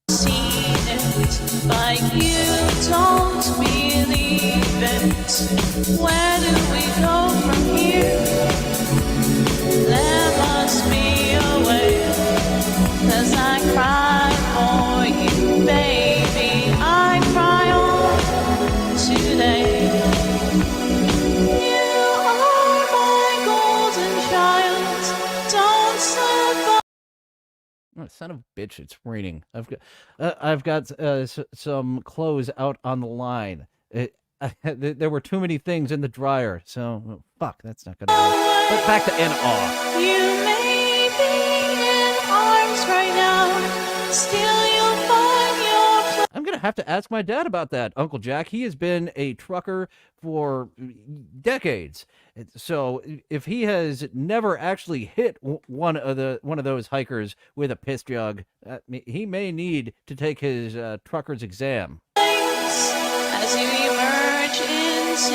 But you don't believe it. Where do we go from here? There must be a way, 'cause I cry for you, baby. I cry all today. You are my golden child. Don't slip up. Oh, son of a bitch, it's raining. I've got some clothes out on the line. There were too many things in the dryer, so fuck, that's not gonna work. But back to Anna Aw. You may be in arms right now, still you'll find your place. I'm gonna have to ask my dad about that, Uncle Jack. He has been a trucker for decades, so if he has never actually hit one of those hikers with a piss jug, he may need to take his trucker's exam. As you emerge into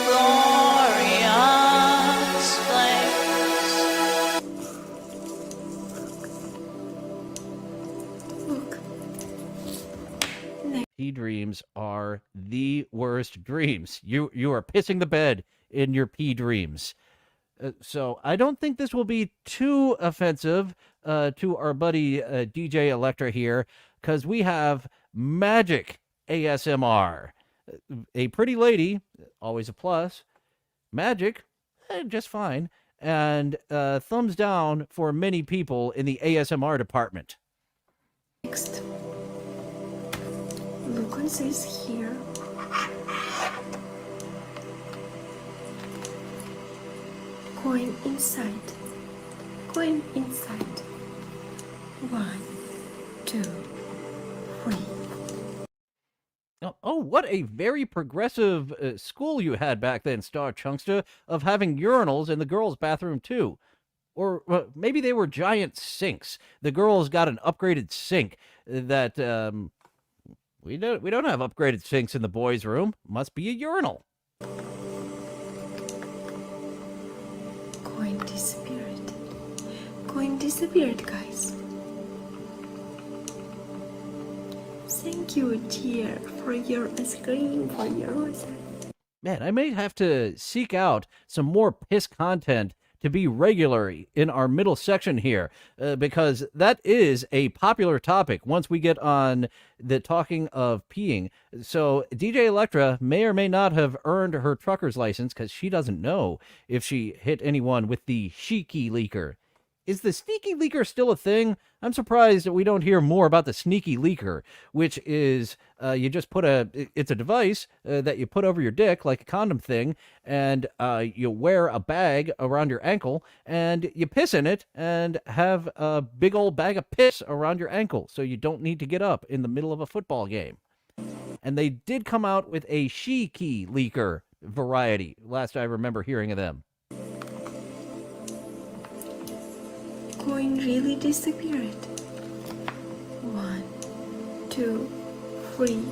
glorious place. Pee dreams are the worst dreams. You are pissing the bed in your pee dreams. So I don't think this will be too offensive to our buddy DJ Electra here, because we have Magic ASMR. A pretty lady, always a plus. Magic, just fine. And thumbs down for many people in the ASMR department. Next, look on this here. Going inside. Going inside. 1, 2, 3. Oh, what a very progressive school you had back then, Star Chunksta, of having urinals in the girls' bathroom, too. Or maybe they were giant sinks. The girls got an upgraded sink that, we don't have upgraded sinks in the boys' room. Must be a urinal. Going disappeared. Going disappeared, guys. Thank cute here for your ice cream, for your rose. Man, I may have to seek out some more piss content to be regular in our middle section here, because that is a popular topic once we get on the talking of peeing. So DJ Electra may or may not have earned her trucker's license because she doesn't know if she hit anyone with the sneaky leaker. Is the sneaky leaker still a thing? I'm surprised that we don't hear more about the sneaky leaker, which is you just put it's a device that you put over your dick like a condom thing, and you wear a bag around your ankle, and you piss in it and have a big old bag of piss around your ankle, so you don't need to get up in the middle of a football game. And they did come out with a she-key leaker variety, last I remember hearing of them. Coin really disappeared. 1, 2, 3.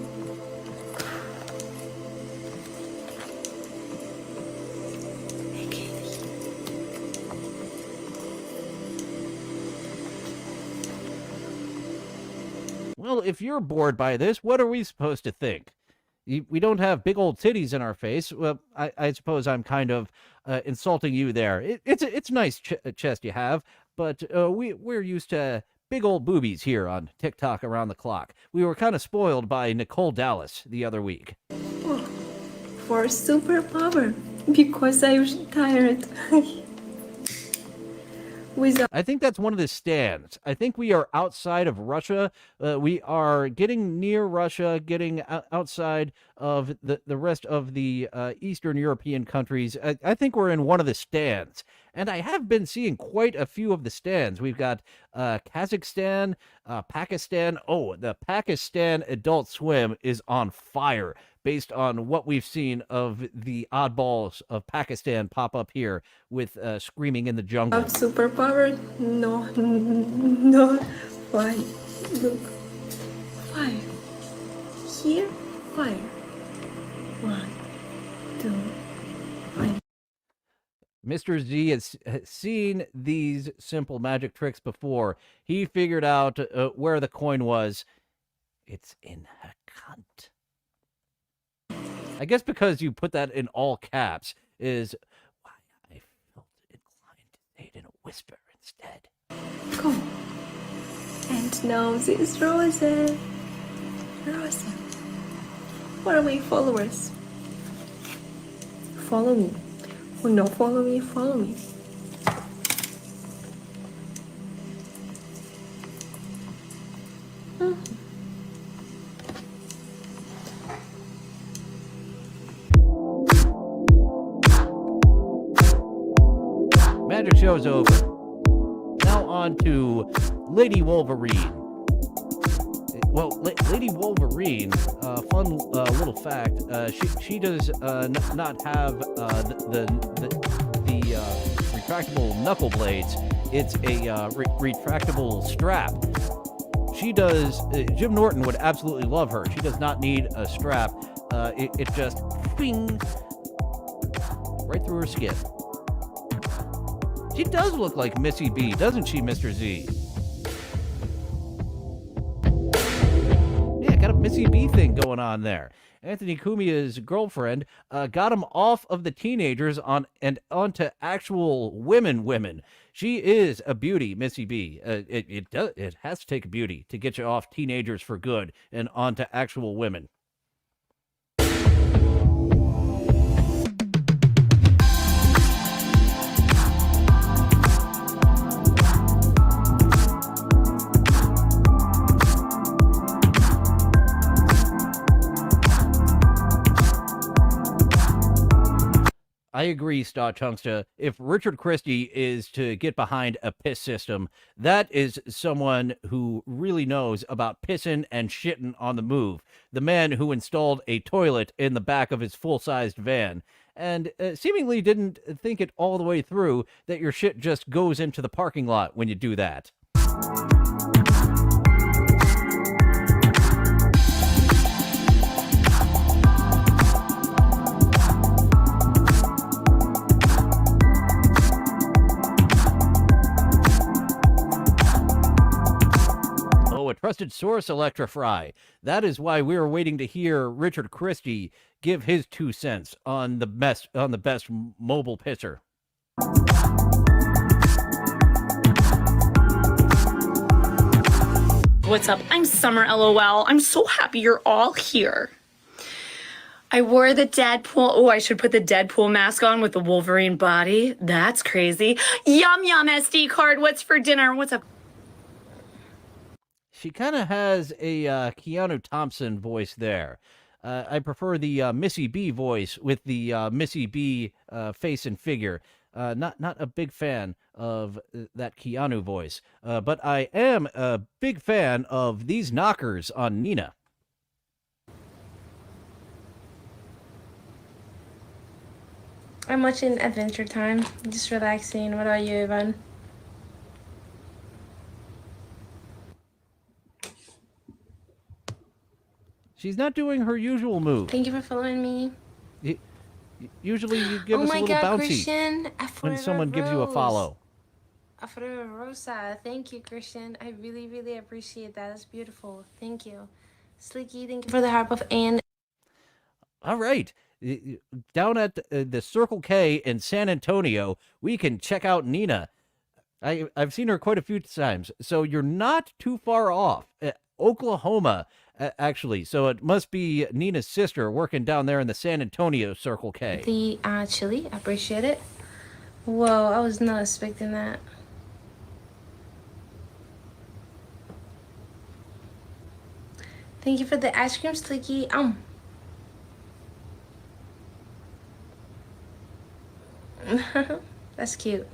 Well, if you're bored by this, what are we supposed to think? We don't have big old titties in our face. Well, I suppose I'm kind of insulting you there. It's a nice chest you have, but we're used to big old boobies here on TikTok Around the Clock. We were kind of spoiled by Nicole Dallas the other week. Oh, for superpower, because I was tired. I think that's one of the stands. I think we are outside of Russia. We are getting near Russia, getting outside of the rest of the Eastern European countries. I think we're in one of the stands. And I have been seeing quite a few of the stands. We've got Kazakhstan, Pakistan. Oh, the Pakistan Adult Swim is on fire based on what we've seen of the oddballs of Pakistan pop up here with Screaming in the Jungle. Of superpower? No, no. Why? Look. Fire. Here, fire. 1, 2, 3. Mr. Z has seen these simple magic tricks before. He figured out where the coin was. It's in her cunt. I guess because you put that in all caps is why I felt inclined to say it in a whisper instead. Come. And now this Rosa. Rosa. Where are my followers? Follow me. Oh no, follow me, follow me. Magic show's over. Now on to Lady Wolverine. Well, Lady Wolverine, fun little fact, she does not have the retractable knuckle blades. It's a retractable strap. She does, Jim Norton would absolutely love her. She does not need a strap. It just, bing, right through her skin. She does look like Missy B, doesn't she, Mr. Z? Yeah, got a Missy B thing going on there. Anthony Cumia's girlfriend got him off of the teenagers and onto actual women. She is a beauty, Missy B. It has to take a beauty to get you off teenagers for good and onto actual women. I agree, Star Chunksta. If Richard Christie is to get behind a piss system, that is someone who really knows about pissing and shitting on the move. The man who installed a toilet in the back of his full-sized van and seemingly didn't think it all the way through that your shit just goes into the parking lot when you do that. trusted source, Electrify. That is why we are waiting to hear Richard Christie give his 2 cents on the best mobile pisser. What's up? I'm Summer LOL. I'm so happy you're all here. I wore the Deadpool. Oh, I should put the Deadpool mask on with the Wolverine body. That's crazy. Yum yum SD card. What's for dinner? What's up? She kind of has a Keanu Thompson voice there. I prefer the Missy B voice with the Missy B face and figure. Not a big fan of that Keanu voice, but I am a big fan of these knockers on Nina. I'm watching Adventure Time, just relaxing. What about you, Ivan? She's not doing her usual move. Thank you for following me. Usually you give oh us a my little God, bouncy Christian, when someone gives you a follow. Forever Rosa. Thank you, Christian. I really, really appreciate that. That's beautiful. Thank you. Slicky, thank you for the heart of Anne. All right. Down at the Circle K in San Antonio, we can check out Nina. I've seen her quite a few times, so you're not too far off. Oklahoma, actually. So it must be Nina's sister working down there in the San Antonio Circle K. The chili, I appreciate it. Whoa, I was not expecting that. Thank you for the ice cream, Slicky. That's cute.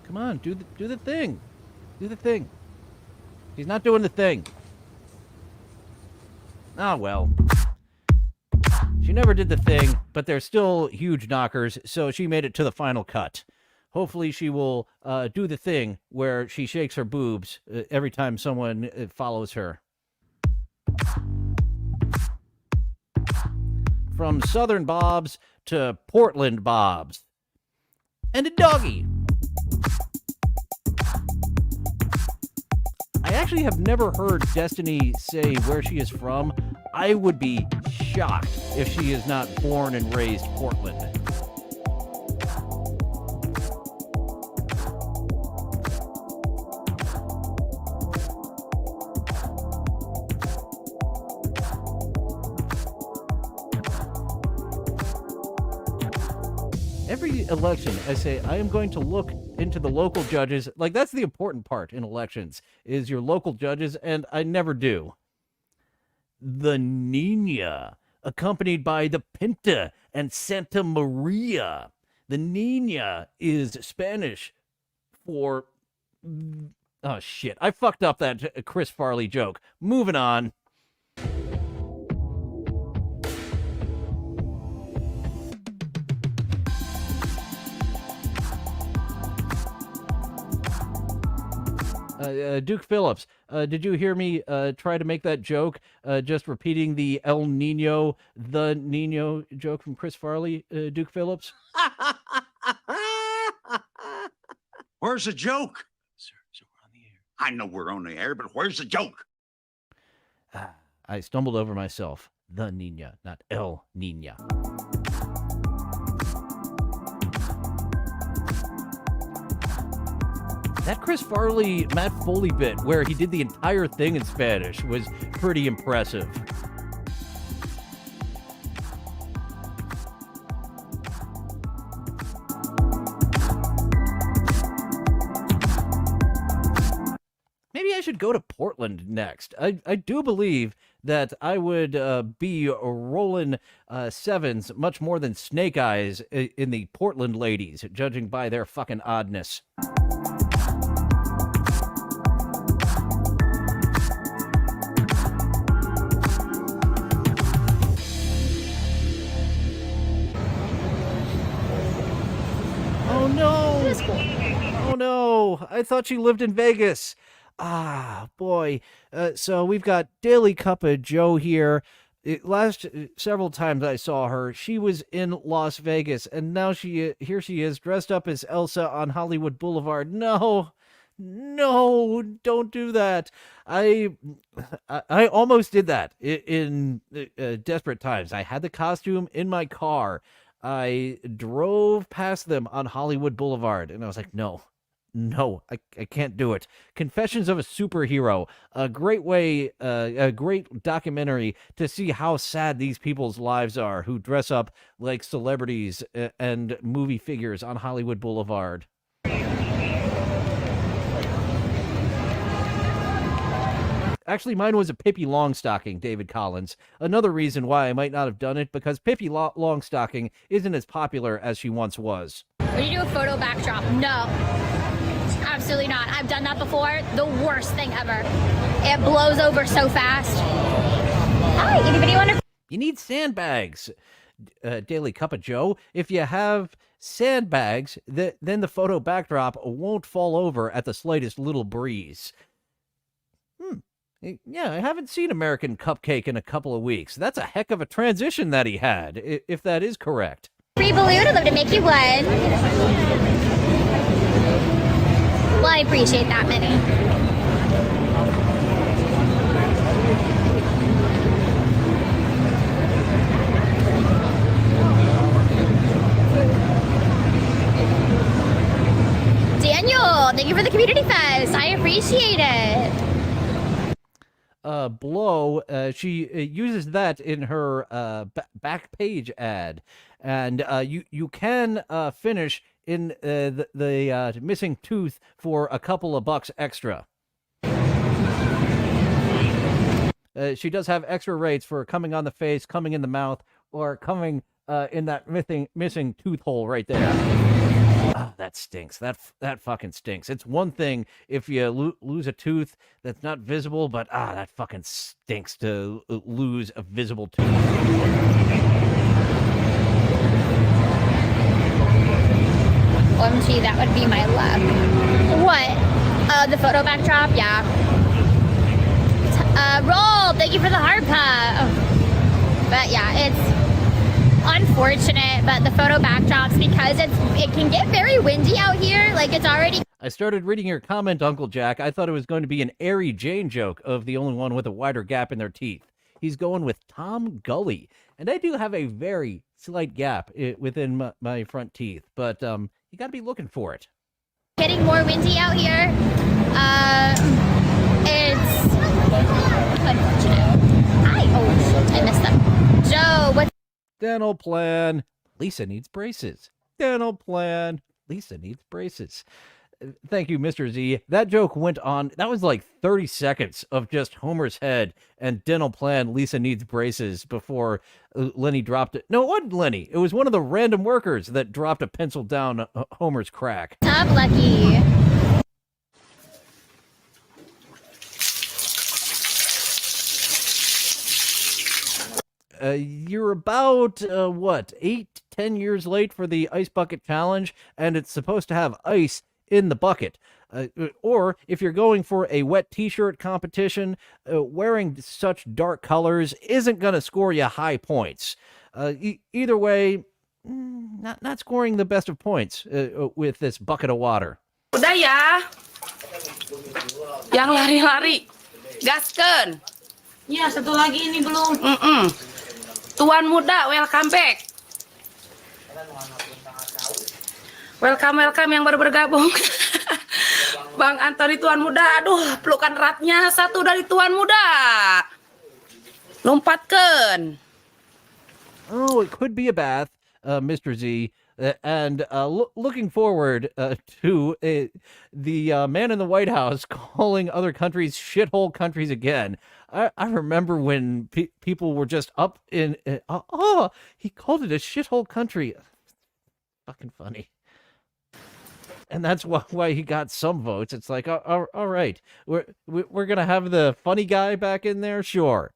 Come on, do the thing. Do the thing. He's not doing the thing. Ah, well. She never did the thing, but they're still huge knockers, so she made it to the final cut. Hopefully she will do the thing where she shakes her boobs every time someone follows her. From Southern Bob's to Portland Bob's. And a doggy. I actually have never heard Destiny say where she is from. I would be shocked if she is not born and raised Portland. Every election, I say, I am going to look into the local judges. Like, that's the important part in elections, is your local judges, and I never do. The Nina, accompanied by the Pinta and Santa Maria. The Nina is Spanish for... Oh, shit. I fucked up that Chris Farley joke. Moving on. Duke Phillips, did you hear me try to make that joke? Just repeating the El Nino, the Nino joke from Chris Farley, Duke Phillips? Where's the joke? Sir, we're on the air. I know we're on the air, but where's the joke? I stumbled over myself. The Nina, not El Nina. That Chris Farley, Matt Foley bit where he did the entire thing in Spanish was pretty impressive. Maybe I should go to Portland next. I do believe that I would be rolling sevens much more than snake eyes in the Portland ladies, judging by their fucking oddness. Oh no! That's cool. Oh no! I thought she lived in Vegas. Ah, boy. So we've got Daily Cup of Joe here. Several times I saw her, she was in Las Vegas, and now here she is dressed up as Elsa on Hollywood Boulevard. No, No, don't do that. I almost did that in desperate times. I had the costume in my car. I drove past them on Hollywood Boulevard, and I was like, no, I can't do it. Confessions of a Superhero, a great way, a great documentary to see how sad these people's lives are who dress up like celebrities and movie figures on Hollywood Boulevard. Actually, mine was a Pippi Longstocking, David Collins. Another reason why I might not have done it, because Pippi Longstocking isn't as popular as she once was. Would you do a photo backdrop? No. Absolutely not. I've done that before. The worst thing ever. It blows over so fast. Hi, anybody want to... You need sandbags, Daily Cup of Joe. If you have sandbags, then the photo backdrop won't fall over at the slightest little breeze. Yeah, I haven't seen American Cupcake in a couple of weeks. That's a heck of a transition that he had, if that is correct. Free balloon, I'd love to make you one. Well, I appreciate that, Minnie. Daniel, thank you for the community fest. I appreciate it. Blow, she uses that in her back page ad, and you can finish in the missing tooth for a couple of bucks extra. She does have extra rates for coming on the face, coming in the mouth, or coming in that missing tooth hole right there. Oh, that stinks. That fucking stinks. It's one thing if you lose a tooth that's not visible, but that fucking stinks to lose a visible tooth. OMG, that would be my luck. What? The photo backdrop? Yeah. Roll, thank you for the heart puff. But yeah, it's unfortunate, but the photo backdrops, because it can get very windy out here. Like, it's already... I started reading your comment, Uncle Jack. I thought it was going to be an Airy Jane joke of the only one with a wider gap in their teeth. He's going with Tom Gully, and I do have a very slight gap within my front teeth, but you got to be looking for it. Getting more windy out here. It's unfortunate. I missed them. Joe, what's... Dental plan. Lisa needs braces. Dental plan. Lisa needs braces. Thank you, Mr. Z. That joke went on. That was like 30 seconds of just Homer's head and dental plan. Lisa needs braces before Lenny dropped it. No, it wasn't Lenny. It was one of the random workers that dropped a pencil down Homer's crack. Up, Lucky. You're about, 10 years late for the Ice Bucket Challenge, and it's supposed to have ice in the bucket. Or if you're going for a wet t-shirt competition, wearing such dark colors isn't going to score you high points. Either way, not scoring the best of points with this bucket of water. Udah ya. Yang lari-lari. Gaskeun. Iya, satu lagi ini belum. Tuan muda, welcome back. Welcome yang baru bergabung. Bang Antoni Tuan Muda, aduh, pelukan eratnya satu dari Tuan Muda. Lompatkeun. Oh, it could be a bath, Mr. Z. And looking forward to the man in the White House calling other countries shithole countries again. I remember when people were just up in, he called it a shithole country. Fucking funny. And that's why he got some votes. It's like, all right, we're gonna have the funny guy back in there, sure.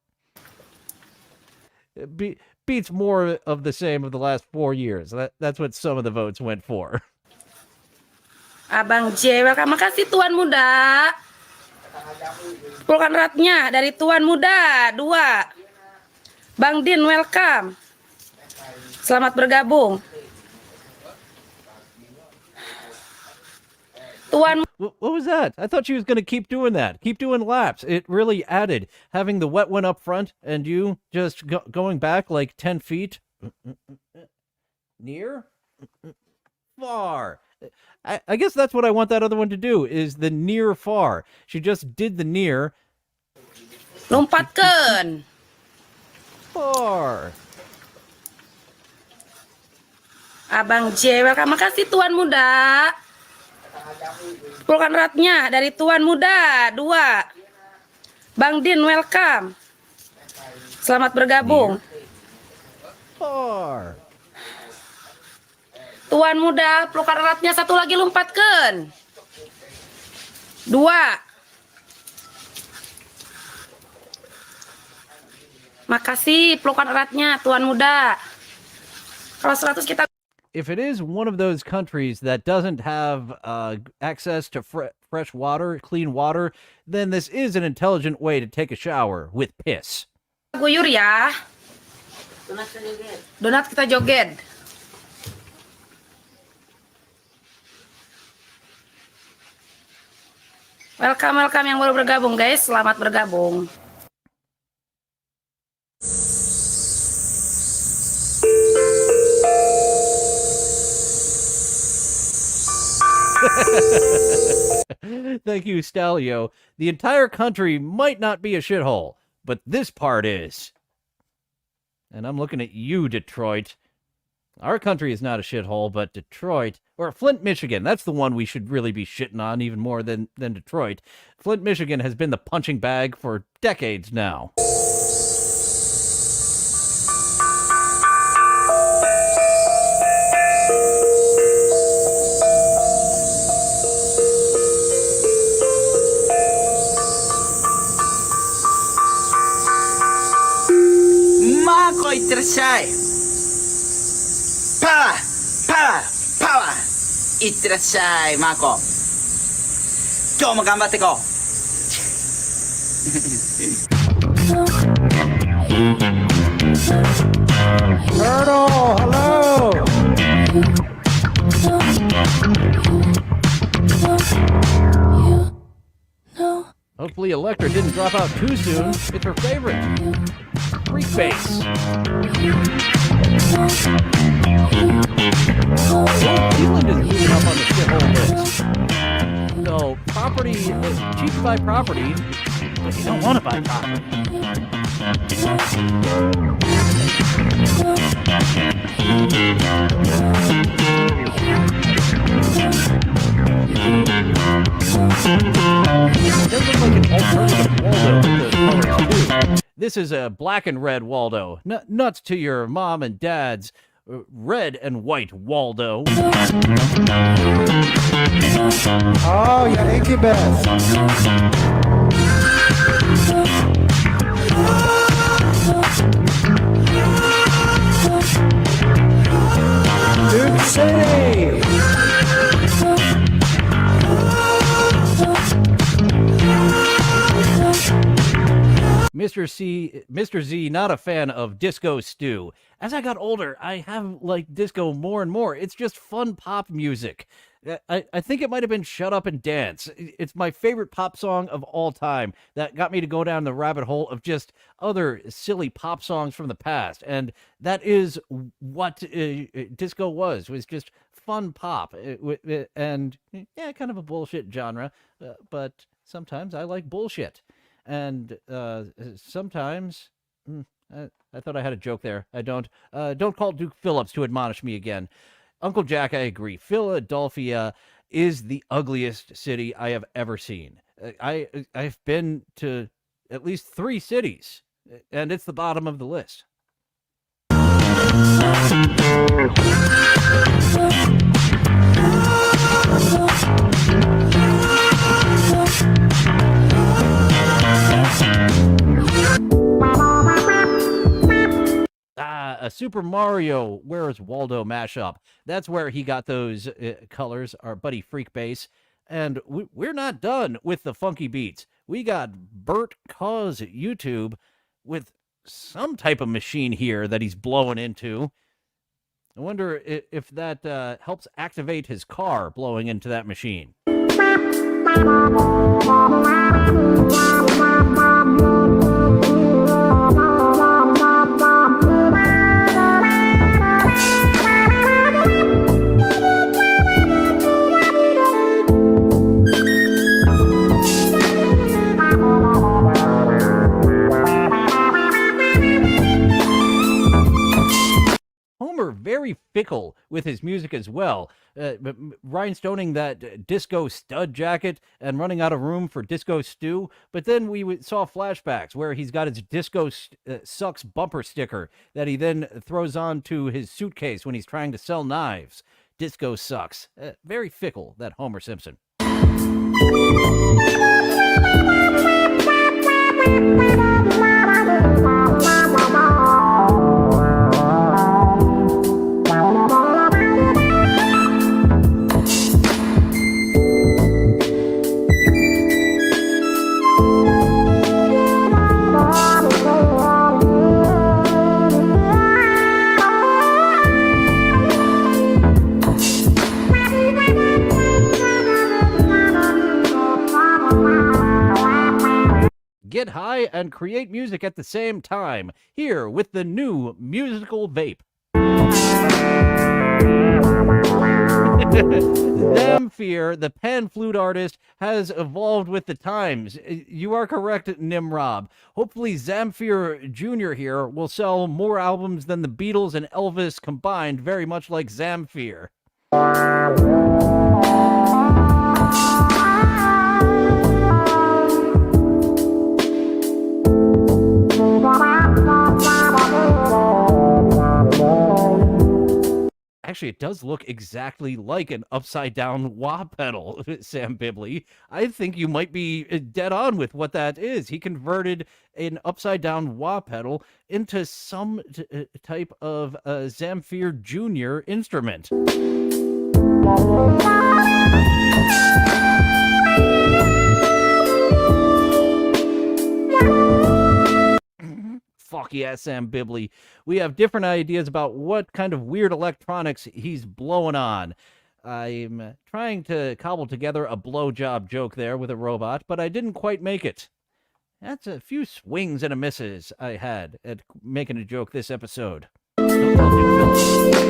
Beats more of the same of the last 4 years. That's what some of the votes went for. Abang J, welcome. Makasih Tuan Muda. Pulkan eratnya dari Tuan Muda 2. Bang Din, welcome. Selamat bergabung. Tuan What was that? I thought she was going to keep doing that. Keep doing laps. It really added having the wet one up front and you just going back like 10 feet. Near? Far. I guess that's what I want that other one to do, is the near far. She just did the near. Lompatkeun. Far. Abang J, welcome. Makasih Tuan Muda. Pulkan ratnya dari Tuan Muda 2. Bang Din, welcome. Selamat bergabung. Far. Tuan Muda, pelukan eratnya 1 lagi, lompatkeun. 2. Makasih pelukan eratnya Tuan Muda. Kalau 100 kita. If it is one of those countries that doesn't have access to fresh water, clean water, then this is an intelligent way to take a shower with piss. Guyur ya. Donat kita joget. Welcome yang baru bergabung guys, selamat bergabung. Thank you, Stalio. The entire country might not be a shithole, but this part is. And I'm looking at you, Detroit. Our country is not a shithole, but Detroit, or Flint, Michigan, that's the one we should really be shitting on even more than Detroit. Flint, Michigan has been the punching bag for decades now. Mako itterashai. Power, power, power. Itterashai, Mako. Kyou mo ganbatte ko. Turtle, hello. Hopefully Electra didn't drop out too soon. It's her favorite. Freak face. Cleveland is moving up on the shithole list. So, property, cheap to buy property, but you don't want to buy property. It does look like an alternative Waldo with those colors too. This is a black and red Waldo. Nuts to your mom and dad's red and white Waldo. Oh, yeah, incubus. Duke City. Mr. Z, not a fan of disco stew. As I got older, I have liked disco more and more. It's just fun pop music. I think it might have been Shut Up and Dance. It's my favorite pop song of all time that got me to go down the rabbit hole of just other silly pop songs from the past. And that is what disco was just fun pop. And yeah, kind of a bullshit genre, but sometimes I like bullshit. And sometimes I thought I had a joke there. I don't. Don't call Duke Phillips to admonish me again. Uncle Jack, I agree. Philadelphia is the ugliest city I have ever seen. I've been to at least 3 cities, and it's the bottom of the list. A Super Mario Where's Waldo mashup. That's where he got those colors, our buddy Freak Bass. And we're not done with the funky beats. We got Bert Cause YouTube with some type of machine here that he's blowing into. I wonder if that helps activate his car blowing into that machine. Homer very fickle with his music as well, rhinestoning that disco stud jacket and running out of room for disco stew. But then we saw flashbacks where he's got his disco sucks bumper sticker that he then throws onto his suitcase when he's trying to sell knives. Disco sucks. Very fickle, that Homer Simpson. Get high and create music at the same time. Here with the new musical vape. Zamfir, the pan flute artist, has evolved with the times. You are correct, Nimrob. Hopefully Zamfir Jr. here will sell more albums than the Beatles and Elvis combined, very much like Zamfir. Actually, it does look exactly like an upside-down wah pedal, Sam Bibley. I think you might be dead on with what that is. He converted an upside-down wah pedal into some type of Zamfir Jr. instrument. Fuck yeah, Sam Bibley. We have different ideas about what kind of weird electronics he's blowing on. I'm trying to cobble together a blowjob joke there with a robot, but I didn't quite make it. That's a few swings and a misses I had at making a joke this episode. Don't tell Nick Phillips.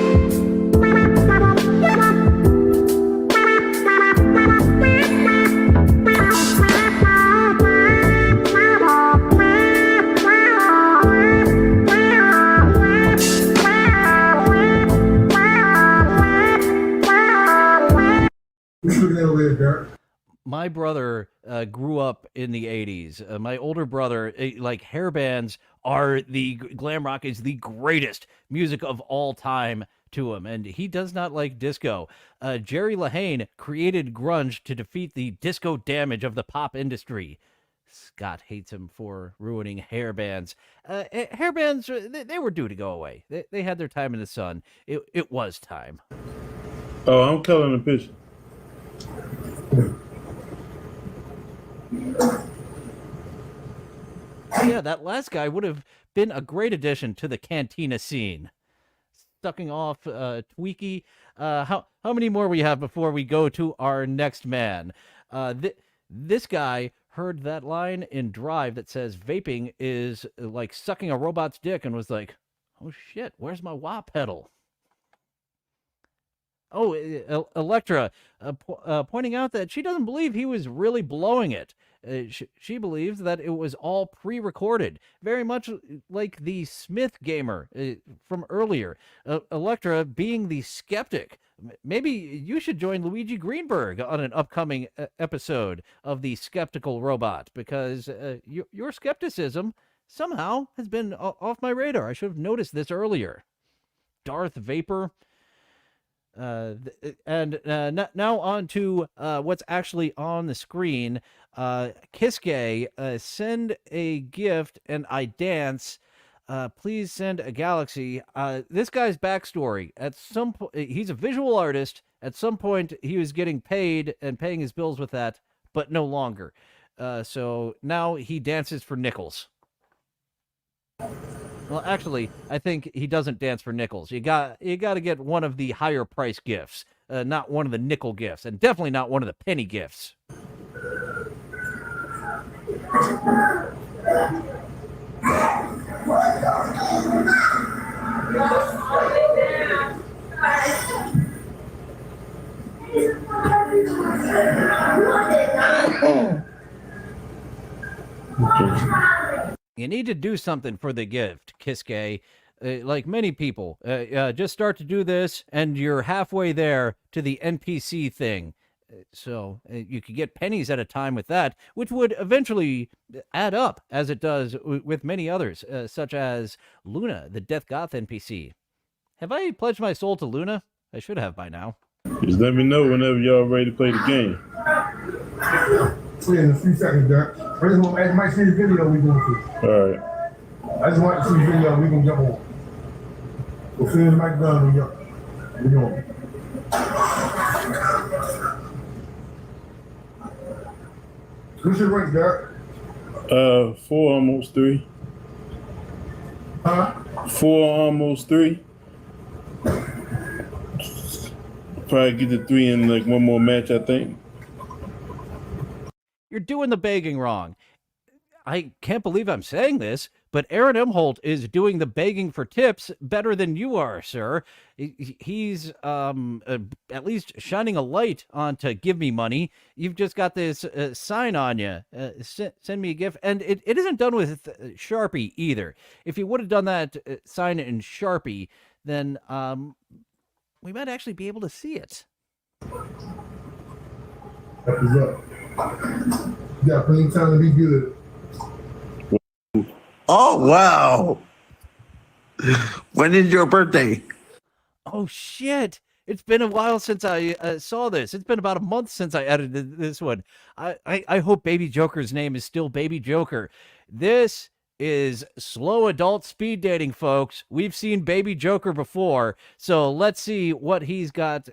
My brother grew up in the 80s. My older brother, like hair bands glam rock is the greatest music of all time to him, and he does not like disco. Jerry Lahane created grunge to defeat the disco damage of the pop industry. Scott hates him for ruining hair bands. Hair bands, they were due to go away. They had their time in the sun. It was time. Oh, I'm killing the fish. Yeah, that last guy would have been a great addition to the cantina scene. Sucking off Tweaky. How many more we have before we go to our next man? This guy heard that line in Drive that says vaping is like sucking a robot's dick and was like, oh shit, where's my wah pedal? Oh, Electra pointing out that she doesn't believe he was really blowing it. She believes that it was all pre-recorded, very much like the Smith gamer from earlier. Electra being the skeptic. Maybe you should join Luigi Greenberg on an upcoming episode of the Skeptical Robot, because your skepticism somehow has been off my radar. I should have noticed this earlier. Darth Vapor. And now on to what's actually on the screen. Kiske, send a gift and I dance. Please send a galaxy. This guy's backstory. At some point, he's a visual artist. At some point, he was getting paid and paying his bills with that, but no longer. So now he dances for nickels. Well, actually, I think he doesn't dance for nickels. You got to get one of the higher price gifts. not one of the nickel gifts, and definitely not one of the penny gifts. You need to do something for the gift, Kiske. Like many people, just start to do this, and you're halfway there to the NPC thing. So you could get pennies at a time with that, which would eventually add up, as it does with many others, such as Luna, the Death Goth NPC. Have I pledged my soul to Luna? I should have by now. Just let me know whenever y'all ready to play the game. In a few seconds, Doc. I just want to might see the video we going to. All right. I just want to see the video we gonna jump on. As soon as Mike done, we jump. We going. What's your rank, Doc? 4, almost 3. Huh? 4, almost 3. Probably get to 3 in like one more match, I think. You're doing the begging wrong. I can't believe I'm saying this, but Aaron Emholt is doing the begging for tips better than you are, sir. He's at least shining a light on to give me money. You've just got this sign on you. Send me a gift. And it isn't done with Sharpie either. If you would have done that sign in Sharpie, then we might actually be able to see it. That is up. You got plenty of time to be good. Oh, wow. When is your birthday? Oh, shit. It's been a while since I saw this. It's been about a month since I edited this one. I hope Baby Joker's name is still Baby Joker. This is slow adult speed dating, folks. We've seen Baby Joker before, so let's see what he's got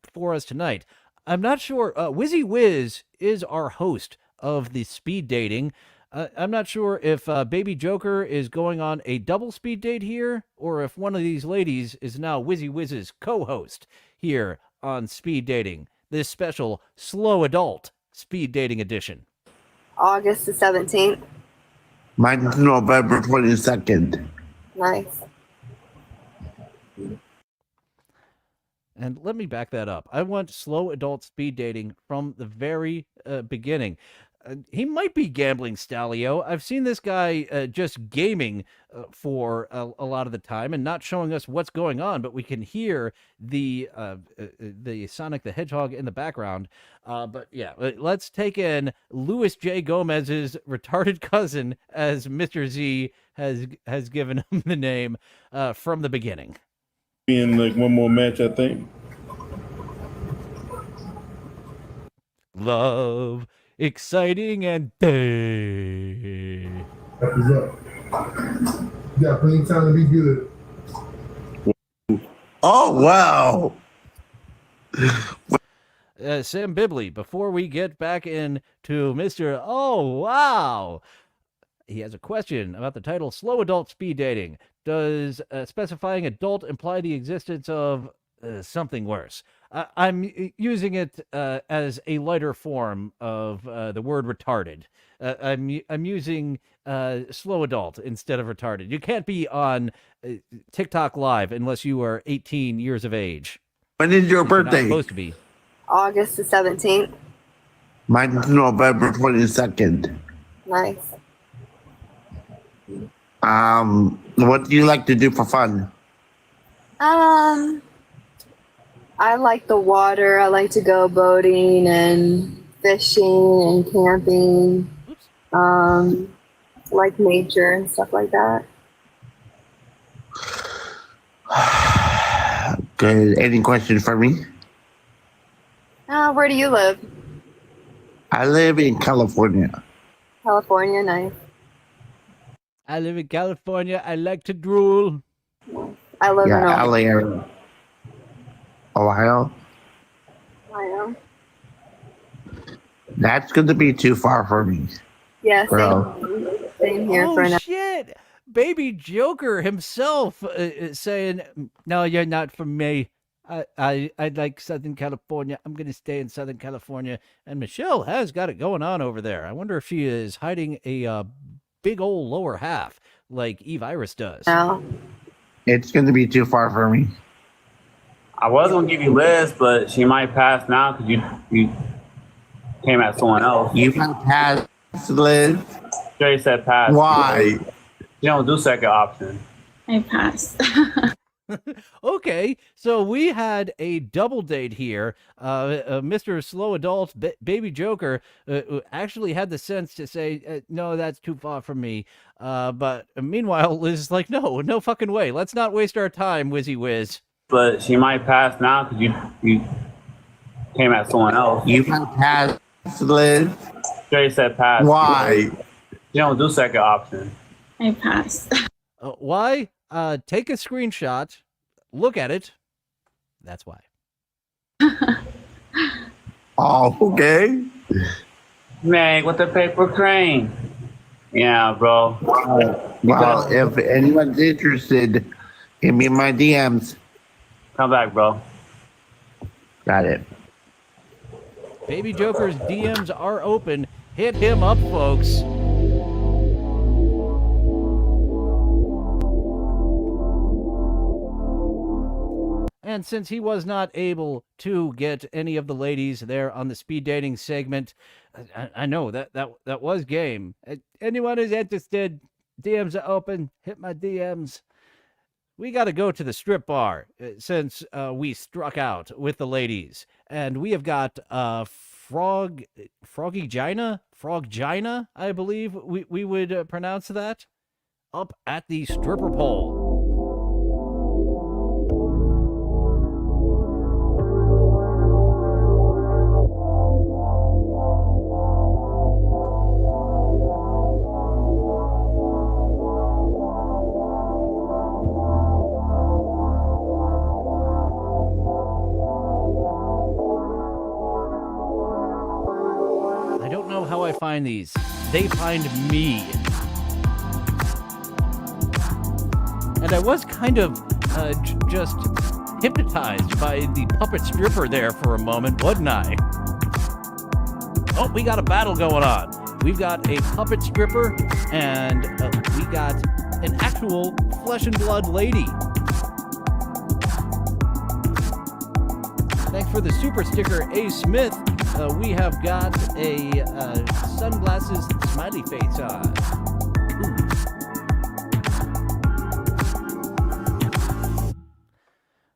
for us tonight. I'm not sure. Wizzy Wiz is our host of the speed dating. I'm not sure if Baby Joker is going on a double speed date here, or if one of these ladies is now Wizzy Wiz's co-host here on speed dating, this special slow adult speed dating edition. August the 17th. Mine's November 22nd. Nice. And let me back that up. I want slow adult speed dating from the very beginning. He might be gambling Stalio. I've seen this guy just gaming for a lot of the time and not showing us what's going on, but we can hear the Sonic the Hedgehog in the background. But yeah, let's take in Louis J. Gomez's retarded cousin, as Mr. Z has given him the name from the beginning. In like one more match, I think. Love, exciting, and day. That is up. You got plenty of time to be good. Oh, wow. Sam Bibley, before we get back into Mr. Oh, wow, he has a question about the title Slow Adult Speed Dating. Does specifying adult imply the existence of something worse? I'm using it as a lighter form of the word retarded. I'm using slow adult instead of retarded. You can't be on TikTok Live unless you are 18 years of age. When is your You're birthday? not supposed to be. August the 17th. Mine's November 22nd. Nice. What do you like to do for fun? I like the water. I like to go boating and fishing and camping. Like nature and stuff like that. Good. Any questions for me? Where do you live? I live in California. California, nice. I live in California. I like to drool. I live in LA area. Ohio? Ohio. That's going to be too far for me. Yeah, Bro. same here for Oh, now. shit. Baby Joker himself saying, no, you're not for me. I like Southern California. I'm going to stay in Southern California. And Michelle has got it going on over there. I wonder if she is hiding a big old lower half like Eve Iris does. No. It's going to be too far for me. I was gonna give you Liz, but she might pass now because you came at someone else. You can pass, Liz. Jerry said pass. Why? You don't do second option. I pass. Okay, so we had a double date here. Mr. Slow Adult Baby Joker actually had the sense to say, no, that's too far from me. But meanwhile, Liz is like, no fucking way. Let's not waste our time, Wizzy Wiz. But she might pass now because you came at someone else. You can pass, Liz. Jerry said pass. Why? You don't do second option. I pass. Why? Take a screenshot, look at it. That's why. Oh, okay. Meg with the paper crane. Yeah, bro. Well, if anyone's interested, hit me in my DMs. Come back, bro. Got it. Baby Joker's DMs are open. Hit him up, folks. And since he was not able to get any of the ladies there on the speed dating segment, I know that was game. Anyone who's interested, DMs are open. Hit my DMs. We got to go to the strip bar since we struck out with the ladies. And we have got Froggy-gina, I believe we would pronounce that, up at the stripper pole. How I find these. They find me. And I was kind of just hypnotized by the puppet stripper there for a moment, wasn't I? Oh, we got a battle going on. We've got a puppet stripper and we got an actual flesh and blood lady. Thanks for the super sticker, A. Smith. We have got a sunglasses smiley face on. Ooh.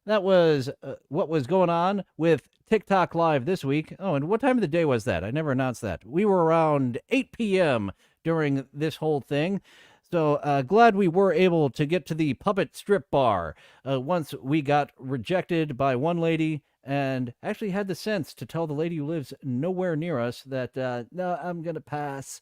That was what was going on with TikTok Live this week. Oh, and what time of the day was that? I never announced that. We were around 8 p.m. during this whole thing. So glad we were able to get to the puppet strip bar once we got rejected by one lady and actually had the sense to tell the lady who lives nowhere near us that, no, I'm going to pass.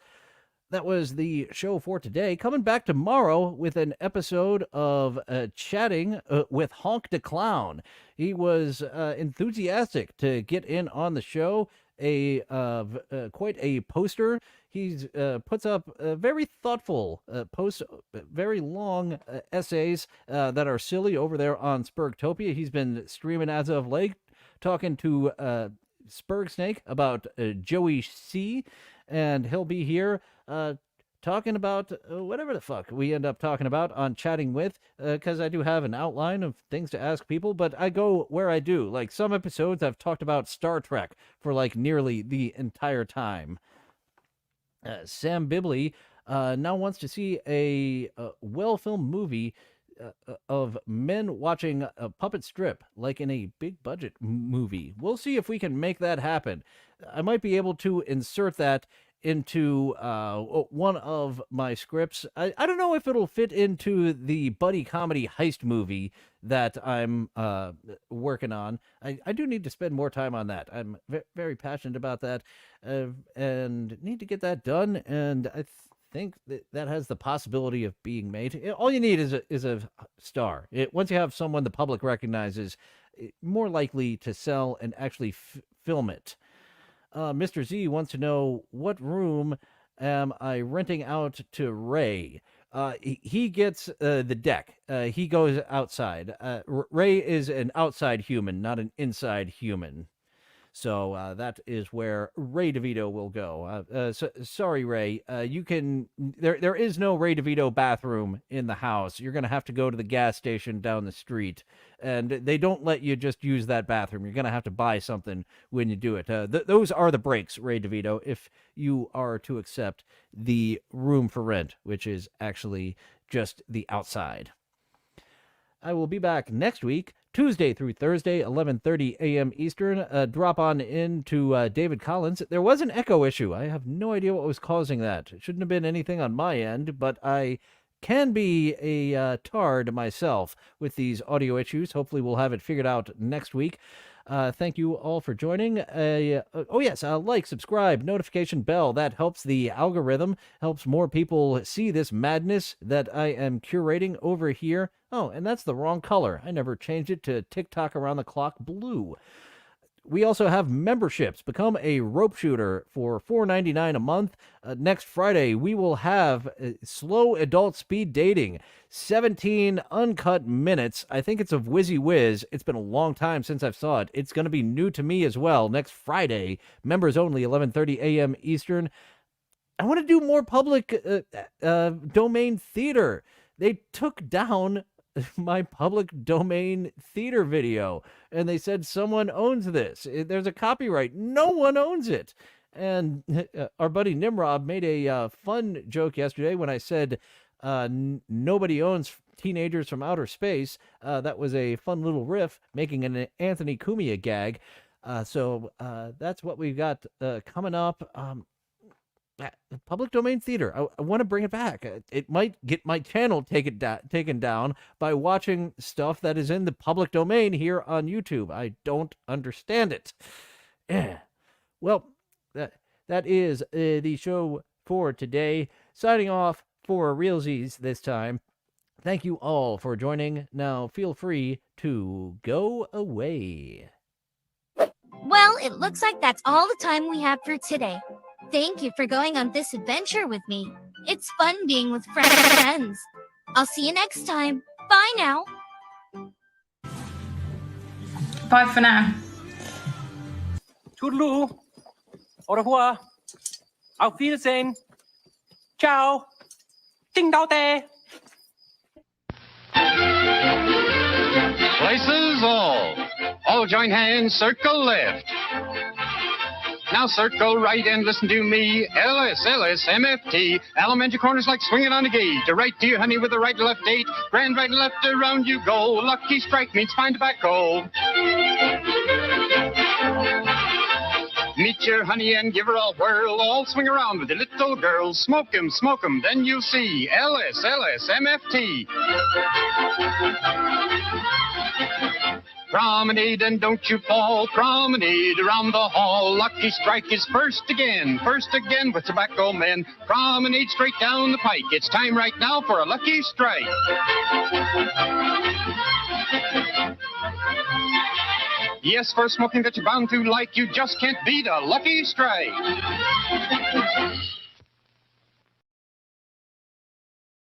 That was the show for today. Coming back tomorrow with an episode of chatting with Honk the Clown. He was enthusiastic to get in on the show. Quite a poster. He puts up very thoughtful posts, very long essays that are silly over there on Spurgtopia. He's been streaming as of late, talking to Spurg Snake about Joey C, and he'll be here talking about whatever the fuck we end up talking about on Chatting With, because I do have an outline of things to ask people, but I go where I do. Like some episodes I've talked about Star Trek for like nearly the entire time. Sam Bibley now wants to see a well-filmed movie of men watching a puppet strip, like in a big budget movie. We'll see if we can make that happen. I might be able to insert that into one of my scripts. I don't know if it'll fit into the buddy comedy heist movie that I'm working on. I do need to spend more time on that. I'm very passionate about that and need to get that done, and I think that has the possibility of being made. All you need is a star. Once you have someone the public recognizes, more likely to sell and actually film it. Mr. Z wants to know, what room am I renting out to Ray? He gets the deck. He goes outside. Ray is an outside human, not an inside human. So that is where Ray DeVito will go. Sorry, Ray. You can. There is no Ray DeVito bathroom in the house. You're gonna have to go to the gas station down the street, and they don't let you just use that bathroom. You're gonna have to buy something when you do it. Those are the breaks, Ray DeVito, if you are to accept the room for rent, which is actually just the outside. I will be back next week, Tuesday through Thursday, 11:30 a.m. Eastern. Drop on into David Collins. There was an echo issue. I have no idea what was causing that. It shouldn't have been anything on my end, but I can be a tard myself with these audio issues. Hopefully we'll have it figured out next week. Thank you all for joining. Oh yes, like, subscribe, notification bell. That helps the algorithm, helps more people see this madness that I am curating over here. Oh, and that's the wrong color. I never changed it to TikTok Around the Clock blue. We also have memberships. Become a rope shooter for $4.99 a month. Next Friday, we will have Slow Adult Speed Dating. 17 uncut minutes. I think it's of Whizzy Whiz. It's been a long time since I've saw it. It's going to be new to me as well. Next Friday, members only, 11:30 a.m. Eastern. I want to do more public domain theater. They took down my public domain theater video, and they said someone owns this. There's a copyright. No one owns it. And our buddy Nimrod made a fun joke yesterday when I said nobody owns Teenagers from Outer Space. That was a fun little riff, making an Anthony Cumia gag. So that's what we've got coming up. Public domain theater. I want to bring it back. It might get my channel taken down by watching stuff that is in the public domain here on YouTube. I don't understand it. Well, that is the show for today. Signing off for realsies this time. Thank you all for joining. Now feel free to go away. Well, it looks like that's all the time we have for today. Thank you for going on this adventure with me. It's fun being with friends. I'll see you next time. Bye now. Bye for now. Toodaloo. Au revoir. Auf Wiedersehen. Ciao. Ding dao de. Places all. All join hands, circle left. Now circle right and listen to me. LS, MFT. Elementary corners like swinging on a gate. To right to your honey with the right to left date. Grand right and left around you go. Lucky strike means fine tobacco. Meet your honey and give her a whirl. All swing around with the little girls. Smoke 'em, then you'll see. LS, MFT. Promenade and don't you fall. Promenade around the hall. Lucky strike is first again with tobacco men. Promenade straight down the pike. It's time right now for a lucky strike. Yes, for smoking that you're bound to like, you just can't beat a lucky strike.